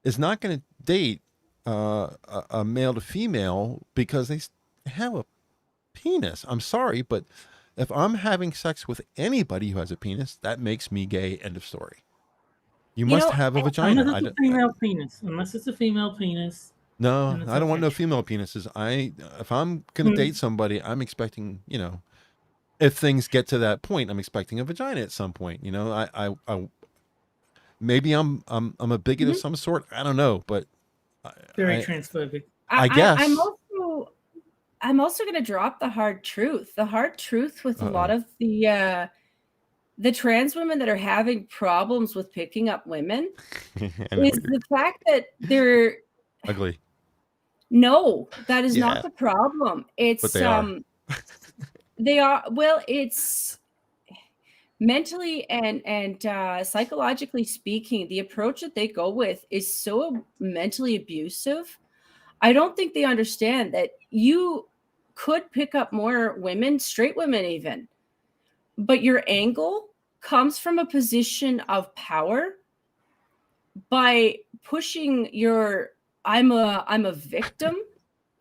is not going to date a male to female because they have a penis. I'm sorry, but if I'm having sex with anybody who has a penis, that makes me gay. End of story. You must have a vagina. Unless it's a female penis. Unless it's a female penis. No, I don't want no female penises. If I'm going to date somebody, I'm expecting, you know, if things get to that point, I'm expecting a vagina at some point. You know, I maybe I'm a bigot of some sort. I don't know, but very transphobic. I guess I'm also going to drop the hard truth. The hard truth with a lot of the trans women that are having problems with picking up women is the fact that they're ugly. No, that is not the problem. It's but they are. They are, well, it's mentally and psychologically speaking, the approach that they go with is so mentally abusive. I don't think they understand that you could pick up more women, straight women even, but your angle comes from a position of power by pushing your I'm a victim.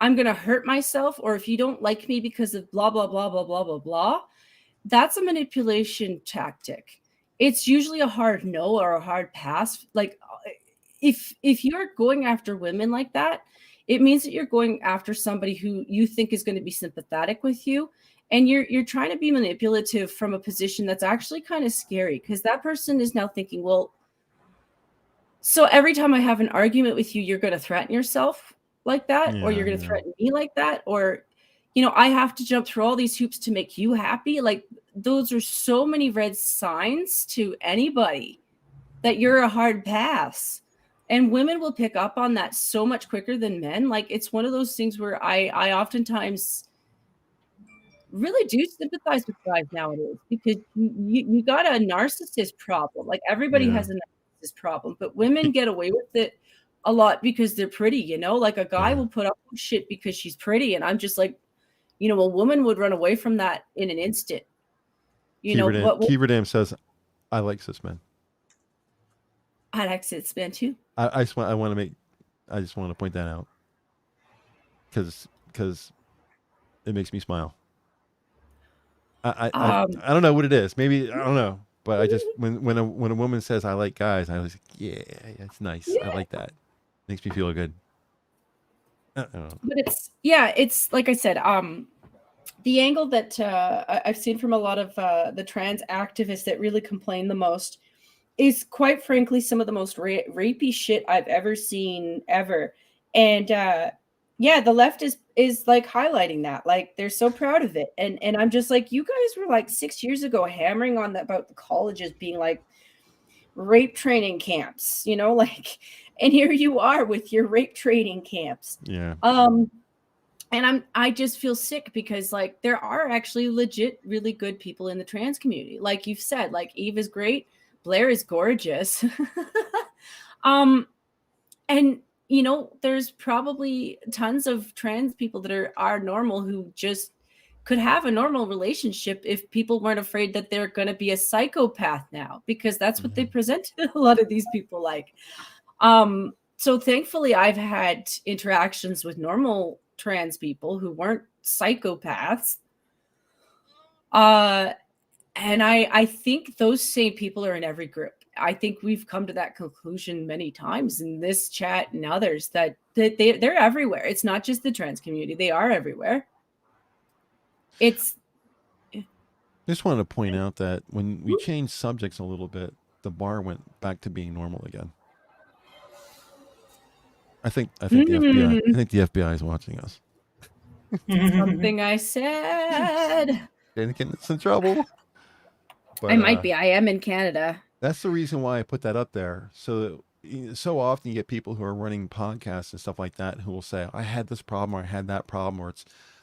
I'm going to hurt myself. Or if you don't like me because of blah, blah, blah, blah, blah, blah, blah. That's a manipulation tactic. It's usually a hard no or a hard pass. Like, if you're going after women like that, it means that you're going after somebody who you think is going to be sympathetic with you. And you're trying to be manipulative from a position that's actually kind of scary, because that person is now thinking, well, so every time I have an argument with you, you're going to threaten yourself like that, or you're going to threaten me like that, or, you know, I have to jump through all these hoops to make you happy. Like, those are so many red signs to anybody that you're a hard pass. And women will pick up on that so much quicker than men. Like, it's one of those things where I oftentimes really do sympathize with guys nowadays, because you got a narcissist problem. Like, everybody has a narcissist problem, but women get away with it a lot because they're pretty, you know. Like, a guy will put up with shit because she's pretty, and I'm just like, You know, a woman would run away from that in an instant. You know, Keeverdam says, I like cis men. I like cis men too. I just want to point that out because it makes me smile. I don't know what it is. Maybe I don't know, but I just when a woman says I like guys, I was like, yeah, it's nice. Yeah. I like that. Makes me feel good. But it's like I said, the angle that I've seen from a lot of the trans activists that really complain the most is, quite frankly, some of the most rapey shit I've ever seen ever. And the left is like highlighting that, like they're so proud of it. And I'm just like, you guys were like 6 years ago hammering on that about the colleges being like rape training camps, you know, like, and here you are with your rape training camps. Yeah. And I just feel sick because like there are actually legit really good people in the trans community. Like you've said, like Eve is great, Blair is gorgeous. And you know, there's probably tons of trans people that are normal who just could have a normal relationship if people weren't afraid that they're going to be a psychopath now, because that's what they present to a lot of these people like. So thankfully I've had interactions with normal trans people who weren't psychopaths. And I think those same people are in every group. I think we've come to that conclusion many times in this chat and others that they're everywhere. It's not just the trans community. They are everywhere. I just wanted to point out that when we changed subjects a little bit, the bar went back to being normal again. I think the FBI is watching us. Something I said. Didn't get us in trouble. But, I might be. I am in Canada. That's the reason why I put that up there. So often you get people who are running podcasts and stuff like that who will say, I had this problem or I had that problem, or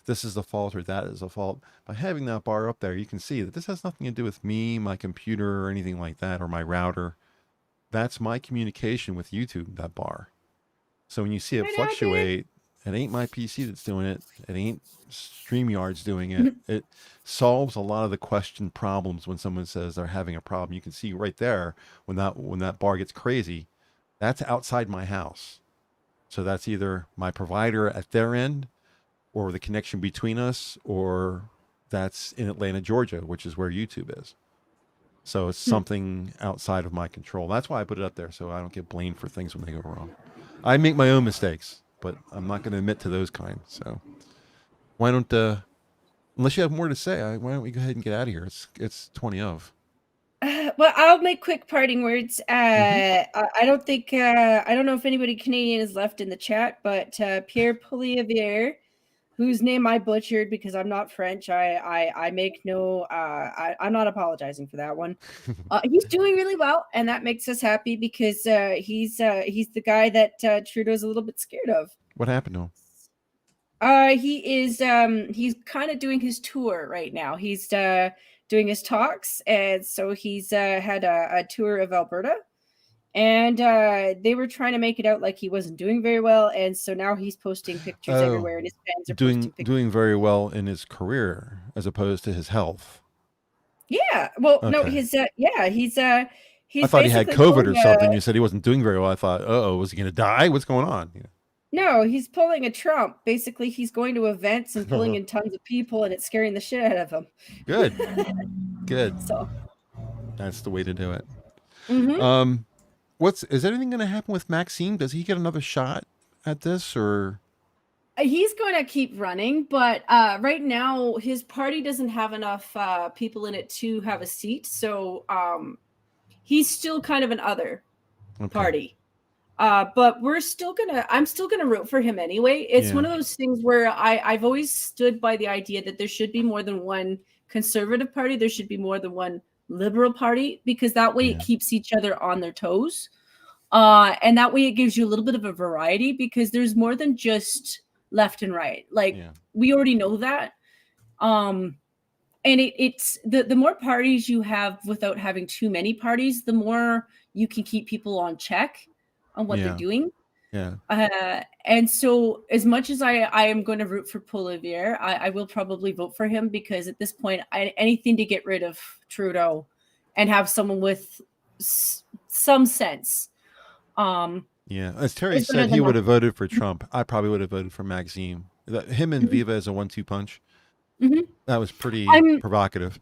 this is the fault or that is the fault. By having that bar up there, you can see that this has nothing to do with me, my computer, or anything like that, or my router. That's my communication with YouTube, that bar. So when you see it fluctuate, it ain't my PC that's doing it. It ain't StreamYard's doing it. It solves a lot of the question problems when someone says they're having a problem. You can see right there when that bar gets crazy, that's outside my house. So that's either my provider at their end or the connection between us, or that's in Atlanta, Georgia, which is where YouTube is. So it's something outside of my control. That's why I put it up there, so I don't get blamed for things when they go wrong. I make my own mistakes, but I'm not going to admit to those kinds. So why don't, unless you have more to say, why don't we go ahead and get out of here? It's 20 of. Well, I'll make quick parting words. I don't know if anybody Canadian is left in the chat, but Pierre Polivier, whose name I butchered because I'm not French. I make no, I'm not apologizing for that one. He's doing really well, and that makes us happy because he's the guy that Trudeau's a little bit scared of. What happened to him? He's kind of doing his tour right now. He's doing his talks, and so he's had a tour of Alberta. And they were trying to make it out like he wasn't doing very well, and so now he's posting pictures everywhere, and his fans are doing very well in his career as opposed to his health. Yeah, well, okay. No, he's he's. I thought he had COVID or something. You said he wasn't doing very well. I thought, was he going to die? What's going on? Yeah. No, he's pulling a Trump. Basically, he's going to events and pulling in tons of people, and it's scaring the shit out of him. Good, good. So that's the way to do it. Mm-hmm. Is anything going to happen with Maxime? Does he get another shot at this, or? He's going to keep running, but right now his party doesn't have enough people in it to have a seat. So he's still kind of an other party. But I'm still gonna root for him anyway. It's one of those things where I've always stood by the idea that there should be more than one conservative party. There should be more than one liberal party, because that way it keeps each other on their toes. And that way it gives you a little bit of a variety, because there's more than just left and right. We already know that. And it's the more parties you have without having too many parties, the more you can keep people on check on what they're doing. And so as much as I am going to root for Poilievre, I will probably vote for him, because at this point, anything to get rid of Trudeau and have someone with some sense. As Terry said, he would have voted for Trump. I probably would have voted for Maxime. Him and Viva as a 1-2 punch. That was pretty provocative.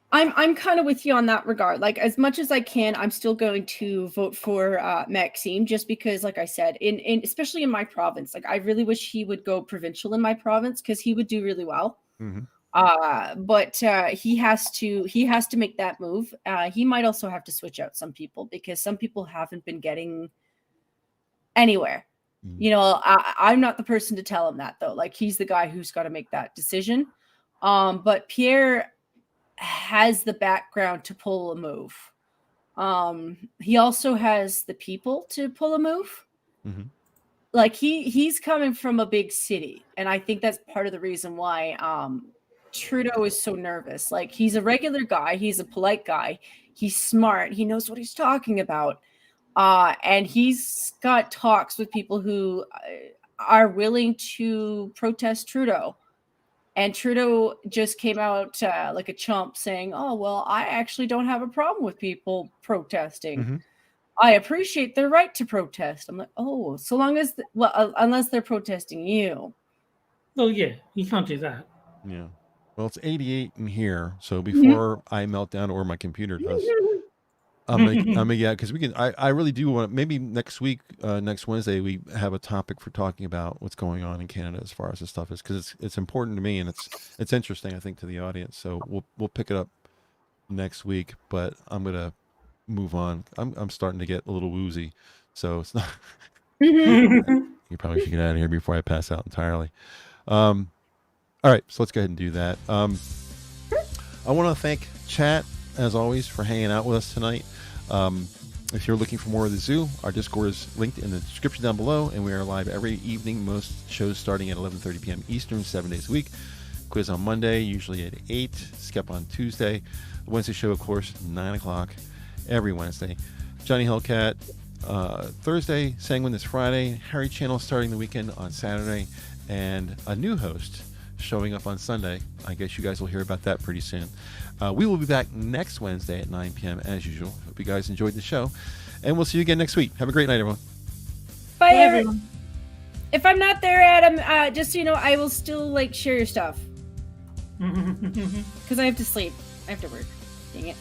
I'm kind of with you on that regard. Like, as much as I can, I'm still going to vote for Maxime, just because, like I said, in especially in my province, like, I really wish he would go provincial in my province, because he would do really well. But he has to make that move. He might also have to switch out some people, because some people haven't been getting anywhere. You know, I'm not the person to tell him that, though. Like, he's the guy who's got to make that decision. But Pierre has the background to pull a move. He also has the people to pull a move. Like, he's coming from a big city, and I think that's part of the reason why Trudeau is so nervous. Like, he's a regular guy, he's a polite guy, he's smart, he knows what he's talking about, and he's got talks with people who are willing to protest Trudeau. And Trudeau just came out like a chump, saying, "Oh, well, I actually don't have a problem with people protesting. I appreciate their right to protest." I'm like, "Oh, so long as unless they're protesting you." Well, yeah, you can't do that. Yeah. Well, it's 88 in here, so before I melt down, or my computer does, I'm gonna because we can. I really do want, maybe next week, next Wednesday, we have a topic for talking about what's going on in Canada as far as this stuff is, because it's important to me, and it's interesting, I think, to the audience. So we'll pick it up next week. But I'm gonna move on. I'm starting to get a little woozy, so it's not. You probably should get out of here before I pass out entirely. All right, so let's go ahead and do that. I want to thank chat, as always, for hanging out with us tonight. If you're looking for more of the zoo, our Discord is linked in the description down below, and we are live every evening, most shows starting at 11:30 p.m. Eastern, 7 days a week. Quiz on Monday, usually at 8. Skep on Tuesday. The Wednesday show, of course, 9 o'clock every Wednesday. Johnny Hellcat Thursday. Sanguine this Friday. Harry Channel starting the weekend on Saturday. And a new host showing up on Sunday. I guess you guys will hear about that pretty soon. We will be back next Wednesday at 9 p.m. as usual. Hope you guys enjoyed the show. And we'll see you again next week. Have a great night, everyone. Bye, everyone. If I'm not there, Adam, just so you know, I will still, like, share your stuff. Because I have to sleep. I have to work. Dang it.